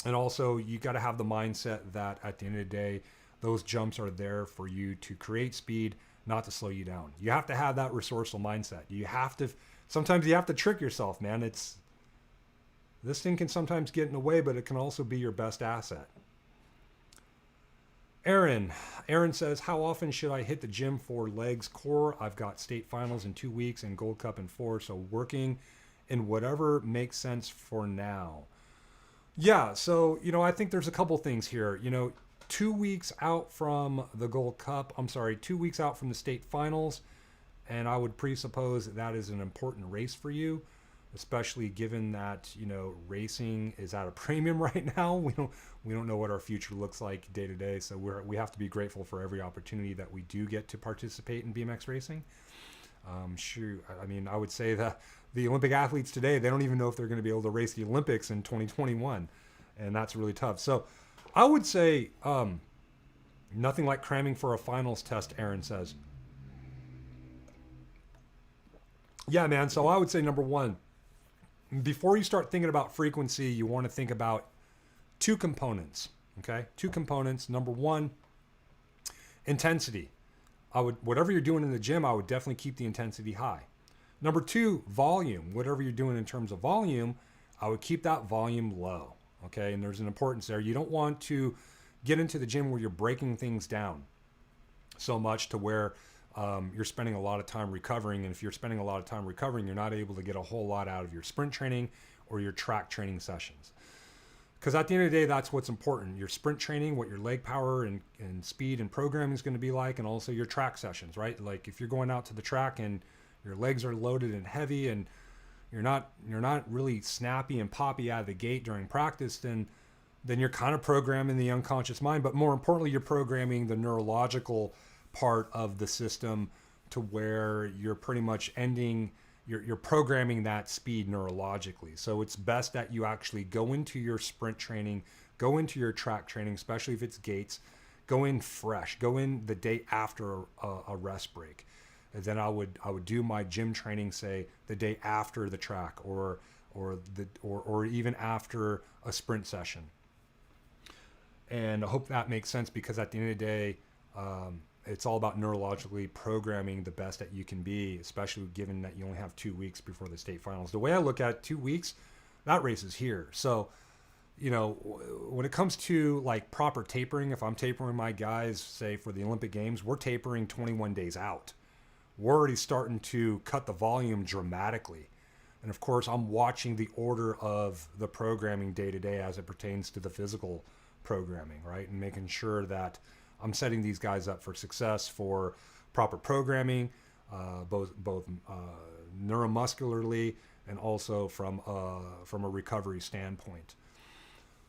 And also, you got to have the mindset that at the end of the day, those jumps are there for you to create speed, not to slow you down. You have to have that resourceful mindset. You have to, sometimes you have to trick yourself, man. This thing can sometimes get in the way, but it can also be your best asset. Aaron says, how often should I hit the gym for legs, core? I've got state finals in 2 weeks and Gold Cup in 4, so working in whatever makes sense for now. Yeah, so, I think there's a couple things here. 2 weeks out from the Gold Cup, 2 weeks out from the state finals, and I would presuppose that is an important race for you, especially given that, racing is at a premium right now. We don't know what our future looks like day to day, so we have to be grateful for every opportunity that we do get to participate in BMX racing. I would say that the Olympic athletes today, they don't even know if they're going to be able to race the Olympics in 2021, and that's really tough. So I would say nothing like cramming for a finals test, Aaron says. Yeah, man. So I would say number one, before you start thinking about frequency, you want to think about two components. Okay, two components. Number one, intensity. Whatever you're doing in the gym, I would definitely keep the intensity high. Number two, volume. Whatever you're doing in terms of volume, I would keep that volume low. Okay, and there's an importance there. You don't want to get into the gym where you're breaking things down so much to where you're spending a lot of time recovering. And if you're spending a lot of time recovering, you're not able to get a whole lot out of your sprint training or your track training sessions. Because at the end of the day, that's what's important. Your sprint training, what your leg power and speed and programming is going to be like, and also your track sessions, right? Like if you're going out to the track and your legs are loaded and heavy and you're not really snappy and poppy out of the gate during practice, then you're kind of programming the unconscious mind. But more importantly, you're programming the neurological part of the system to where you're pretty much you're programming that speed neurologically. So it's best that you actually go into your sprint training, go into your track training, especially if it's gates, go in fresh, go in the day after a rest break. And then I would do my gym training, say the day after the track or even after a sprint session. And I hope that makes sense, because at the end of the day, it's all about neurologically programming the best that you can be, especially given that you only have 2 weeks before the state finals. The way I look at it, 2 weeks, that race is here. So, when it comes to like proper tapering, if I'm tapering my guys, say for the Olympic Games, we're tapering 21 days out. We're already starting to cut the volume dramatically. And of course, I'm watching the order of the programming day to day as it pertains to the physical programming, right? And making sure that I'm setting these guys up for success for proper programming, both neuromuscularly and also from a recovery standpoint.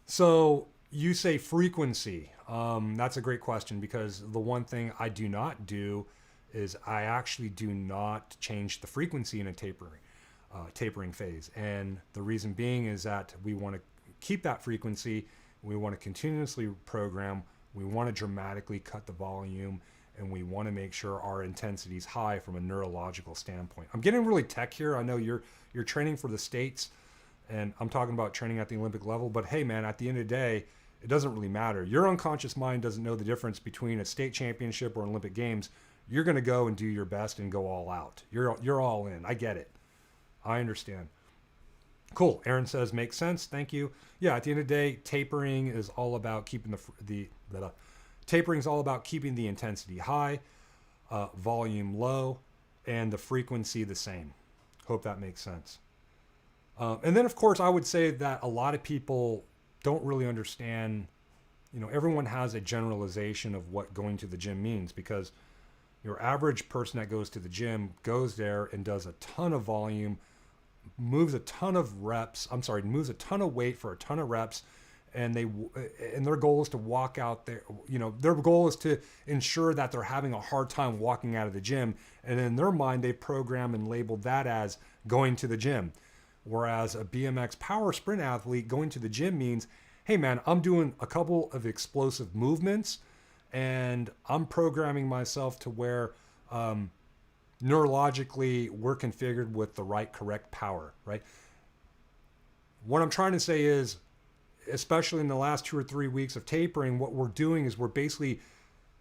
So you say frequency. That's a great question, because the one thing I do not do is I actually do not change the frequency in a tapering phase. And the reason being is that we want to keep that frequency. We want to continuously program. We want to dramatically cut the volume, and we want to make sure our intensity is high from a neurological standpoint. I'm getting really tech here. I know you're training for the States, and I'm talking about training at the Olympic level, but hey man, at the end of the day, it doesn't really matter. Your unconscious mind doesn't know the difference between a state championship or Olympic Games. You're going to go and do your best and go all out. You're all in. I get it. I understand. Cool. Aaron says, makes sense. Thank you. Yeah, at the end of the day, tapering is all about keeping tapering is all about keeping the intensity high, volume low, and the frequency the same. Hope that makes sense. And then, of course, I would say that a lot of people don't really understand, everyone has a generalization of what going to the gym means, because your average person that goes to the gym goes there and does a ton of volume, moves a ton of weight for a ton of reps, and their goal is to walk out there. Their goal is to ensure that they're having a hard time walking out of the gym, and in their mind they program and labeled that as going to the gym. Whereas a BMX power sprint athlete, going to the gym means, hey man, I'm doing a couple of explosive movements and I'm programming myself to where neurologically we're configured with the right correct power, right? What I'm trying to say is, especially in the last 2 or 3 weeks of tapering, what we're doing is we're basically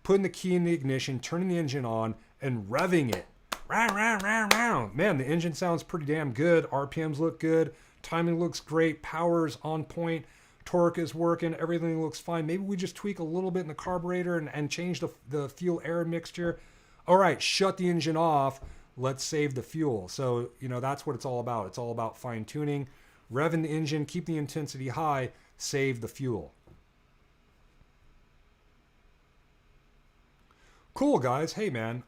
putting the key in the ignition, turning the engine on, and revving it. Man, the engine sounds pretty damn good. RPMs look good. Timing looks great. Power's on point. Torque is working. Everything looks fine. Maybe we just tweak a little bit in the carburetor and change the fuel-air mixture. All right, shut the engine off. Let's save the fuel. So, that's what it's all about. It's all about fine-tuning, revving the engine, keep the intensity high, save the fuel. Cool, guys. Hey, man.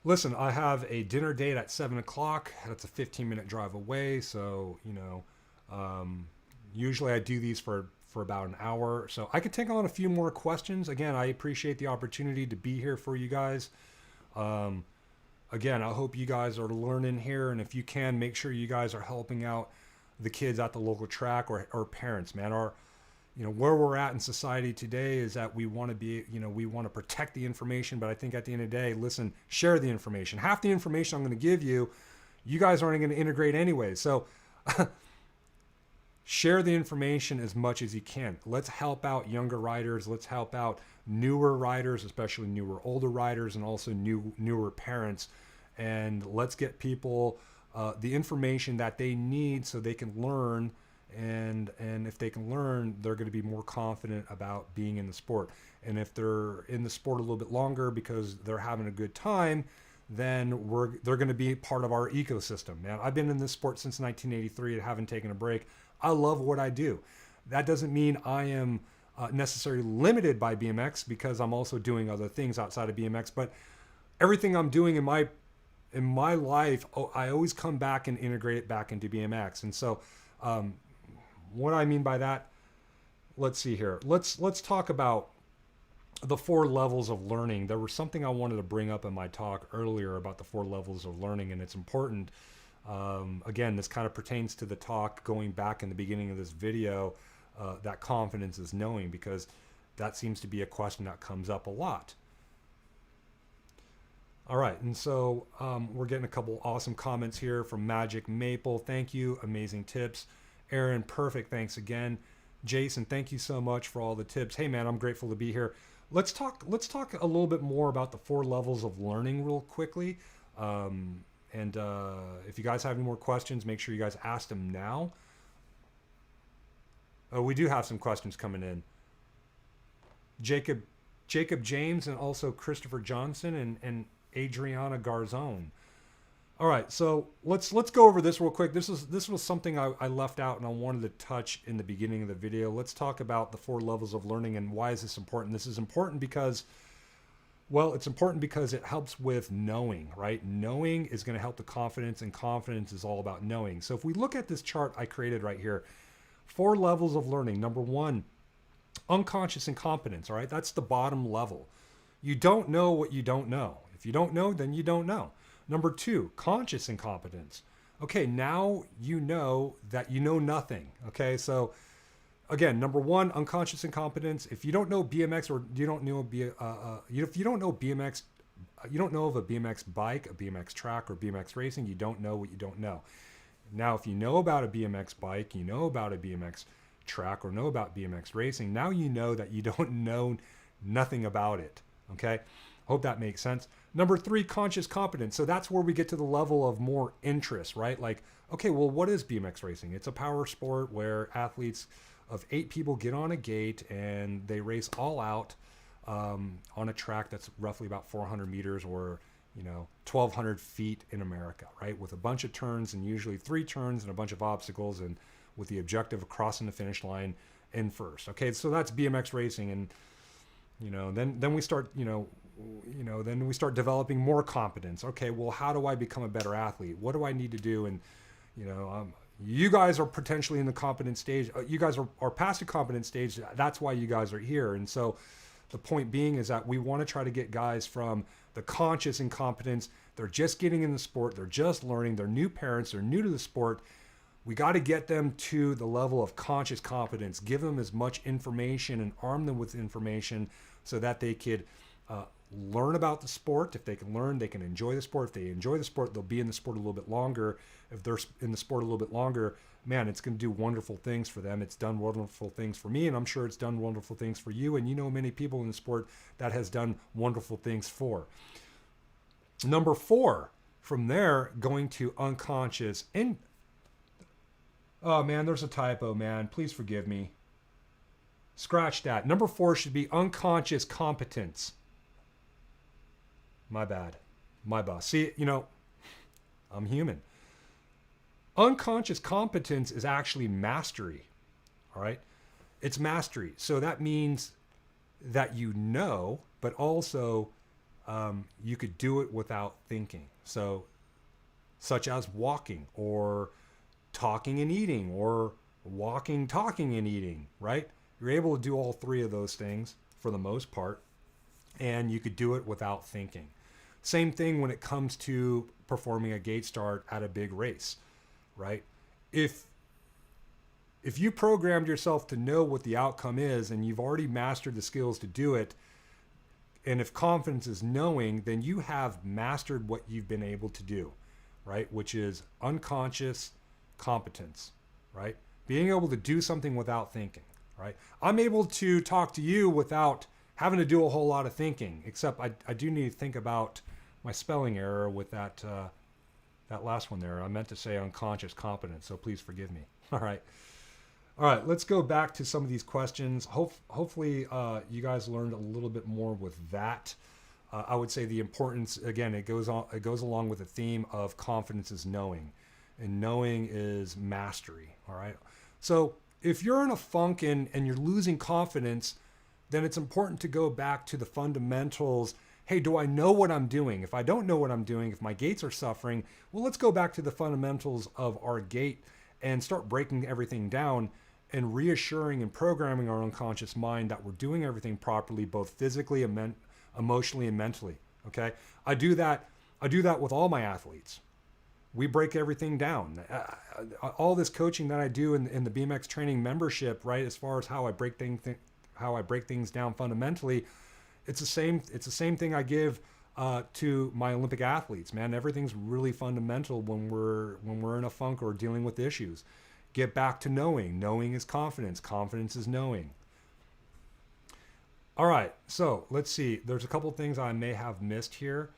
Listen, I have a dinner date at 7 o'clock. That's a 15-minute drive away. So, usually I do these for about an hour. So I could take on a few more questions. Again, I appreciate the opportunity to be here for you guys. Again, I hope you guys are learning here. And if you can, make sure you guys are helping out the kids at the local track or parents, man. Where we're at in society today is that we want to be, we want to protect the information, but I think at the end of the day, listen, share the information. Half the information I'm going to give you, you guys aren't going to integrate anyway. So share the information as much as you can. Let's help out younger riders. Let's help out newer riders, especially newer, older riders, and also newer parents. And let's get people the information that they need so they can learn. And if they can learn, they're going to be more confident about being in the sport. And if they're in the sport a little bit longer because they're having a good time, then they're going to be part of our ecosystem. Now, I've been in this sport since 1983 and haven't taken a break. I love what I do. That doesn't mean I am necessarily limited by BMX, because I'm also doing other things outside of BMX. But everything I'm doing in my life, I always come back and integrate it back into BMX. And so what I mean by that, let's see here. Let's talk about the 4 levels of learning. There was something I wanted to bring up in my talk earlier about the 4 levels of learning, and it's important. Again, this kind of pertains to the talk going back in the beginning of this video, that confidence is knowing, because that seems to be a question that comes up a lot. All right, and so we're getting a couple awesome comments here from Magic Maple. Thank you, amazing tips. Aaron, perfect, thanks again. Jason, thank you so much for all the tips. Hey man, I'm grateful to be here. Let's talk a little bit more about the 4 levels of learning real quickly. And if you guys have any more questions, make sure you guys ask them now. Oh, we do have some questions coming in. Jacob James, and also Christopher Johnson and Adriana Garzone. All right, so let's go over this real quick. This was something I left out and I wanted to touch in the beginning of the video. Let's talk about the 4 levels of learning and why is this important. This is important because, well, it's important because it helps with knowing, right? Knowing is going to help the confidence, and confidence is all about knowing. So if we look at this chart I created right here, 4 levels of learning. Number 1, unconscious incompetence, all right? That's the bottom level. You don't know what you don't know. If you don't know, then you don't know. Number 2, conscious incompetence. Okay, now you know that you know nothing. Okay, so again, number 1, unconscious incompetence. If you don't know BMX, or you don't know if you don't know BMX, you don't know of a BMX bike, a BMX track, or BMX racing, you don't know what you don't know. Now, if you know about a BMX bike, you know about a BMX track, or know about BMX racing, now you know that you don't know nothing about it. Okay, hope that makes sense. Number 3, conscious competence. So that's where we get to the level of more interest, right? Like, okay, well, what is BMX racing? It's a power sport where athletes of 8 people get on a gate and they race all out on a track that's roughly about 400 meters, or 1,200 feet in America, right? With a bunch of turns, and usually 3 turns and a bunch of obstacles, and with the objective of crossing the finish line in first. Okay, so that's BMX racing, and then we start then we start developing more competence. Okay, well, how do I become a better athlete? What do I need to do? And You guys are potentially in the competent stage. You guys are past the competent stage. That's why you guys are here. And so the point being is that we want to try to get guys from the conscious incompetence. They're just getting in the sport. They're just learning. They're new parents. They're new to the sport. We got to get them to the level of conscious competence, give them as much information and arm them with information so that they could learn about the sport. If they can learn, they can enjoy the sport. If they enjoy the sport, they'll be in the sport a little bit longer. If they're in the sport a little bit longer, man, it's going to do wonderful things for them. It's done wonderful things for me, and I'm sure it's done wonderful things for you. And you know many people in the sport that has done wonderful things for. Number 4, from there, going to unconscious. Oh, man, there's a typo, man. Please forgive me. Scratch that. Number 4 should be unconscious competence. My bad. My boss. See, I'm human. Unconscious competence is actually mastery. All right? It's mastery. So that means that you know, but also you could do it without thinking. So, such as walking or talking and eating, or walking, talking and eating, right? You're able to do all 3 of those things for the most part, and you could do it without thinking. Same thing when it comes to performing a gate start at a big race, right? If you programmed yourself to know what the outcome is and you've already mastered the skills to do it, and if confidence is knowing, then you have mastered what you've been able to do, right? Which is unconscious competence, right? Being able to do something without thinking, right? I'm able to talk to you without having to do a whole lot of thinking, except I do need to think about my spelling error with that last one there. I meant to say unconscious competence, so please forgive me. All right, let's go back to some of these questions. Hopefully you guys learned a little bit more with that. I would say the importance, again, it goes along with the theme of confidence is knowing, and knowing is mastery. All right, so if you're in a funk and you're losing confidence, then it's important to go back to the fundamentals. Hey, do I know what I'm doing? If I don't know what I'm doing, if my gates are suffering, well, let's go back to the fundamentals of our gate and start breaking everything down and reassuring and programming our unconscious mind that we're doing everything properly, both physically, emotionally, and mentally. Okay, I do that with all my athletes. We break everything down. All this coaching that I do in the BMX training membership, right? As far as how I break things down fundamentally, it's the same thing I give to my Olympic athletes. Man, everything's really fundamental when we're in a funk or dealing with issues. Get back to knowing. Knowing is confidence. Confidence is knowing. All right, so let's see. There's a couple things I may have missed here.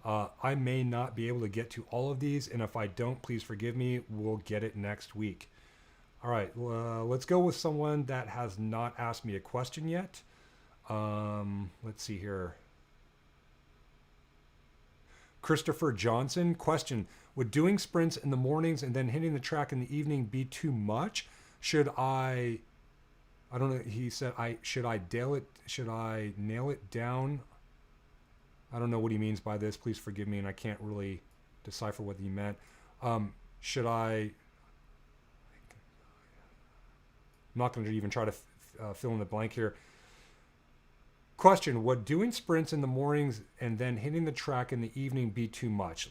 I may not be able to get to all of these, and if I don't, please forgive me. We'll get it next week. All right, let's go with someone that has not asked me a question yet. Let's see here. Christopher Johnson, question: would doing sprints in the mornings and then hitting the track in the evening be too much? Should I don't know. He said, should I nail it down? I don't know what he means by this. Please forgive me, and I can't really decipher what he meant. I'm not going to even try to fill in the blank here. Question: would doing sprints in the mornings and then hitting the track in the evening be too much?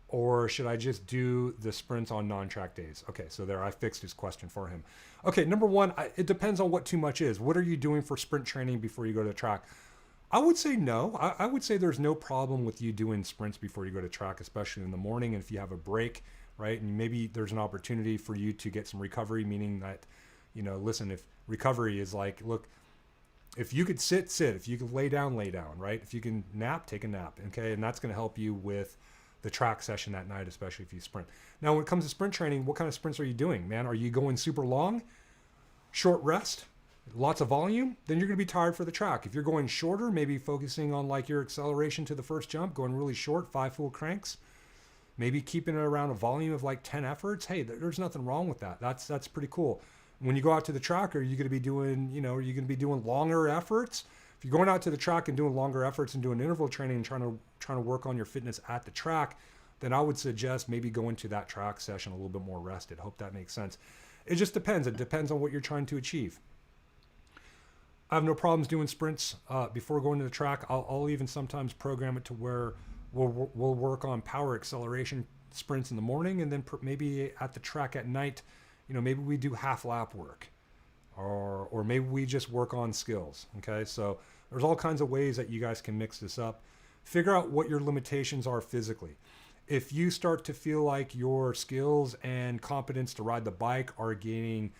Or should I just do the sprints on non-track days? Okay, so there, I fixed his question for him. Okay, number one, it depends on what too much is. What are you doing for sprint training before you go to the track? I would say no. I would say there's no problem with you doing sprints before you go to track, especially in the morning. And if you have a break, right, and maybe there's an opportunity for you to get some recovery, meaning that, listen, if recovery is like, look, if you could sit. If you could lay down, right? If you can nap, take a nap, okay? And that's going to help you with the track session that night, especially if you sprint. Now, when it comes to sprint training, what kind of sprints are you doing, man? Are you going super long, short rest, lots of volume? Then you're going to be tired for the track. If you're going shorter, maybe focusing on like your acceleration to the first jump, going really short, 5 full cranks, maybe keeping it around a volume of like 10 efforts. Hey, there's nothing wrong with that. That's pretty cool. When you go out to the track, are you going to be doing, are you going to be doing longer efforts? If you're going out to the track and doing longer efforts and doing interval training and trying to work on your fitness at the track, then I would suggest maybe going to that track session a little bit more rested. Hope that makes sense. It just depends. It depends on what you're trying to achieve. I have no problems doing sprints before going to the track. I'll even sometimes program it to where we'll work on power acceleration sprints in the morning, and then maybe at the track at night, maybe we do half lap work, or maybe we just work on skills. Okay, so there's all kinds of ways that you guys can mix this up. Figure out what your limitations are physically. If you start to feel like your skills and competence to ride the bike are being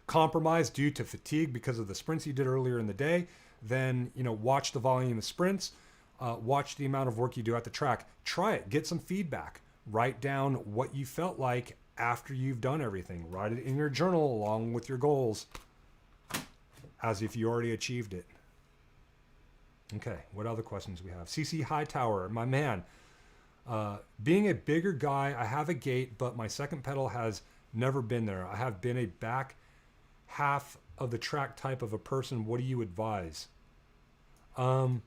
compromised due to fatigue because of the sprints you did earlier in the day, then watch the volume of sprints, watch the amount of work you do at the track. Try it, get some feedback, write down what you felt like after you've done everything. Write it in your journal along with your goals, as if you already achieved it. Okay, what other questions we have? CC Hightower, my man. Being a bigger guy, I have a gait, but my second pedal has never been there. I have been a back half of the track type of a person. What do you advise? It's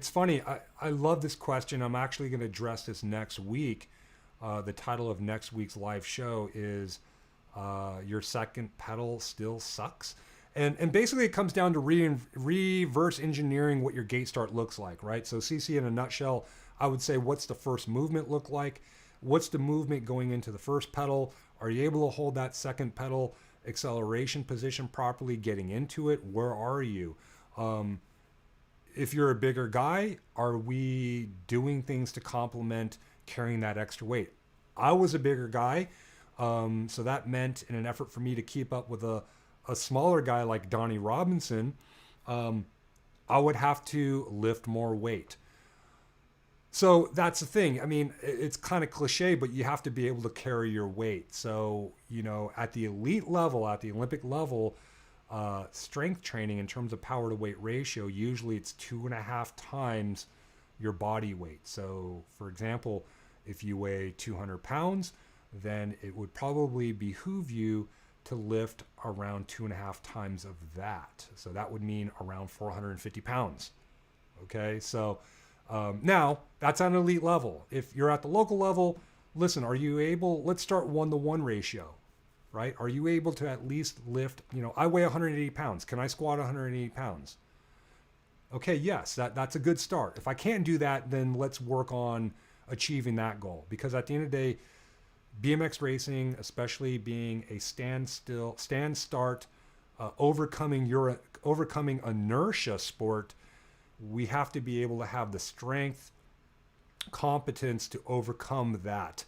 funny. I love this question. I'm actually going to address this next week. The title of next week's live show is Your Second Pedal Still Sucks. And basically it comes down to reverse engineering what your gate start looks like, right? So CC, in a nutshell, I would say, what's the first movement look like? What's the movement going into the first pedal? Are you able to hold that second pedal acceleration position properly getting into it? Where are you? If you're a bigger guy, are we doing things to complement carrying that extra weight? I was a bigger guy, so that meant, in an effort for me to keep up with a smaller guy like Donnie Robinson, I would have to lift more weight. So that's the thing. I mean, it's kind of cliche, but you have to be able to carry your weight. So, at the elite level, at the Olympic level, strength training in terms of power to weight ratio, usually it's 2.5 times your body weight. So, for example, if you weigh 200 pounds, then it would probably behoove you to lift around 2.5 times of that. So that would mean around 450 pounds. Okay, so now that's on an elite level. If you're at the local level, listen, are you able, let's start 1-to-1 ratio, right? Are you able to at least lift, I weigh 180 pounds. Can I squat 180 pounds? Okay, yes, that's a good start. If I can't do that, then let's work on achieving that goal. Because at the end of the day, BMX racing, especially being a stand-start, overcoming inertia sport, we have to be able to have the strength, competence to overcome that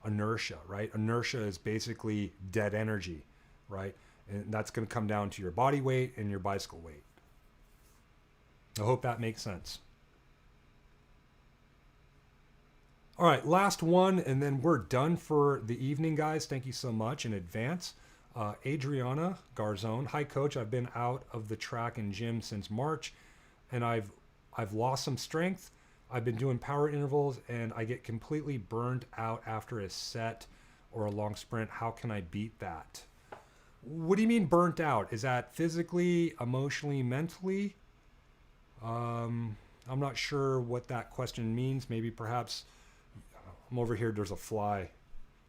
inertia, right? Inertia is basically dead energy, right? And that's going to come down to your body weight and your bicycle weight. I hope that makes sense. All right, last one, and then we're done for the evening, guys. Thank you so much in advance. Adriana Garzone. Hi, Coach. I've been out of the track and gym since March, and I've lost some strength. I've been doing power intervals, and I get completely burned out after a set or a long sprint. How can I beat that? What do you mean burnt out? Is that physically, emotionally, mentally? I'm not sure what that question means. Maybe perhaps... I'm over here, there's a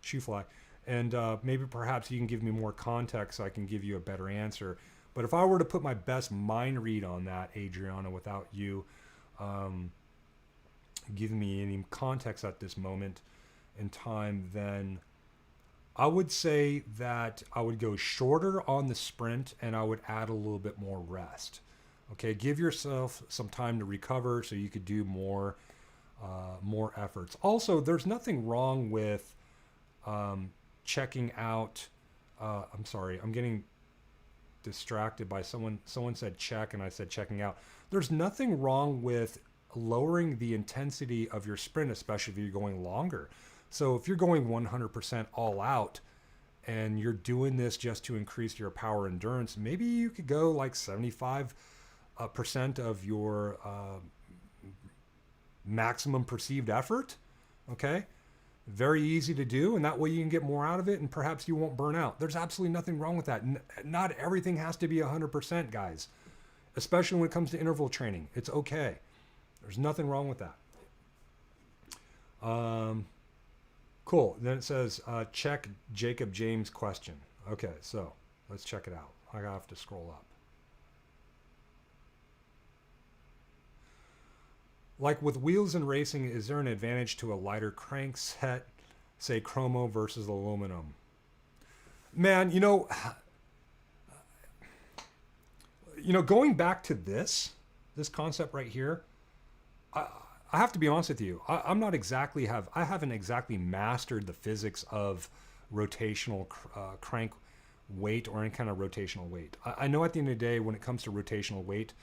shoe fly, and maybe perhaps you can give me more context so I can give you a better answer. But if I were to put my best mind read on that, Adriana, without you giving me any context at this moment in time, then I would say that I would go shorter on the sprint and I would add a little bit more rest. Okay, give yourself some time to recover so you could do more efforts. Also, there's nothing wrong with checking out. I'm sorry, I'm getting distracted by someone said check and I said checking out. There's nothing wrong with lowering the intensity of your sprint, especially if you're going longer. So if you're going 100% all out and you're doing this just to increase your power endurance, maybe you could go like 75% of your maximum perceived effort. Okay, very easy to do, and that way you can get more out of it and perhaps you won't burn out. There's absolutely nothing wrong with that. Not everything has to be 100%, guys, especially when it comes to interval training. It's okay. There's nothing wrong with that. Cool. Then it says, check Jacob James question. Okay, so let's check it out. I have to scroll up. Like with wheels and racing, is there an advantage to a lighter crank set, say chromo versus aluminum? Man, going back to this concept right here, I have to be honest with you. I haven't exactly mastered the physics of rotational crank weight or any kind of rotational weight. I know at the end of the day, when it comes to rotational weight,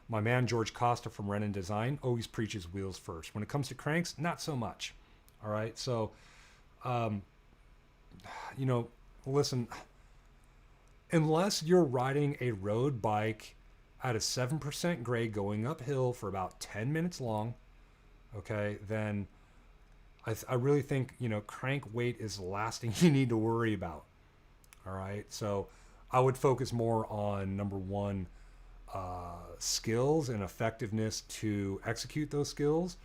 my man George Costa from Renan Design always preaches wheels first. When it comes to cranks, not so much. All right, so listen, unless you're riding a road bike at a 7% grade going uphill for about 10 minutes long, okay, then I really think, crank weight is the last thing you need to worry about. All right, so I would focus more on, number one, skills and effectiveness to execute those skills.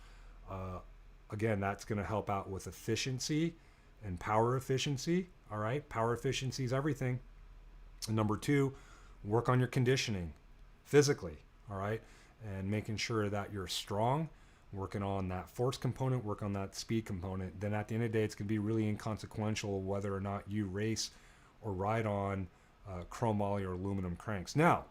Again, that's going to help out with efficiency and power efficiency. All right, power efficiency is everything. And number two, work on your conditioning physically. All right, and making sure that you're strong, working on that force component, work on that speed component. Then at the end of the day, it's going to be really inconsequential whether or not you race or ride on chromoly or aluminum cranks. Now,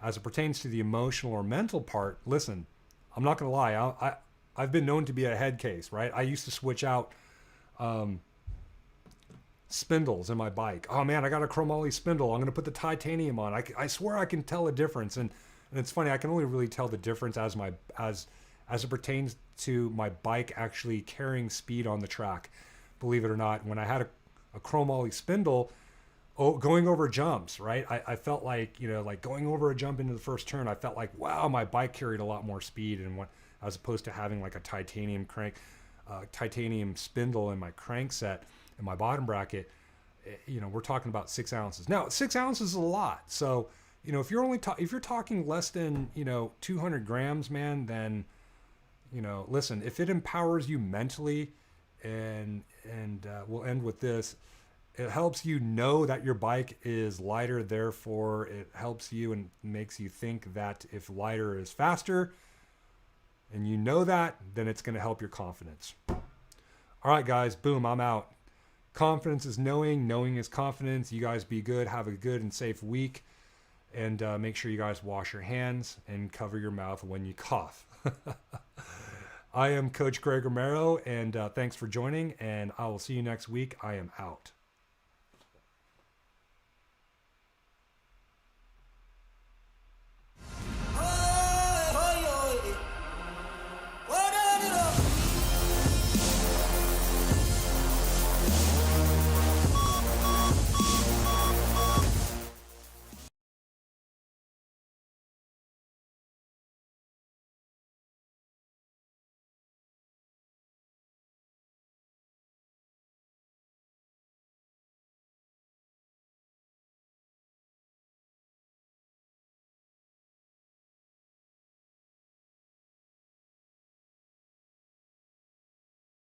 as it pertains to the emotional or mental part, listen, I'm not going to lie. I've been known to be a head case, right? I used to switch out spindles in my bike. Oh man, I got a chromoly spindle. I'm going to put the titanium on. I swear I can tell a difference. And it's funny, I can only really tell the difference as it pertains to my bike actually carrying speed on the track. Believe it or not, when I had a chromoly spindle, going over jumps, right? I felt like, like going over a jump into the first turn, I felt like, wow, my bike carried a lot more speed, and as opposed to having like a titanium titanium spindle in my crank set in my bottom bracket. We're talking about 6 ounces. Now, 6 ounces is a lot. So, if you're talking less than 200 grams, man, then listen, if it empowers you mentally, and we'll end with this. It helps you know that your bike is lighter, therefore it helps you and makes you think that if lighter is faster, and that, then it's going to help your confidence. All right, guys, boom, I'm out. Confidence is knowing, knowing is confidence. You guys be good, have a good and safe week, and make sure you guys wash your hands and cover your mouth when you cough. I am Coach Greg Romero, and thanks for joining, and I will see you next week. I am out.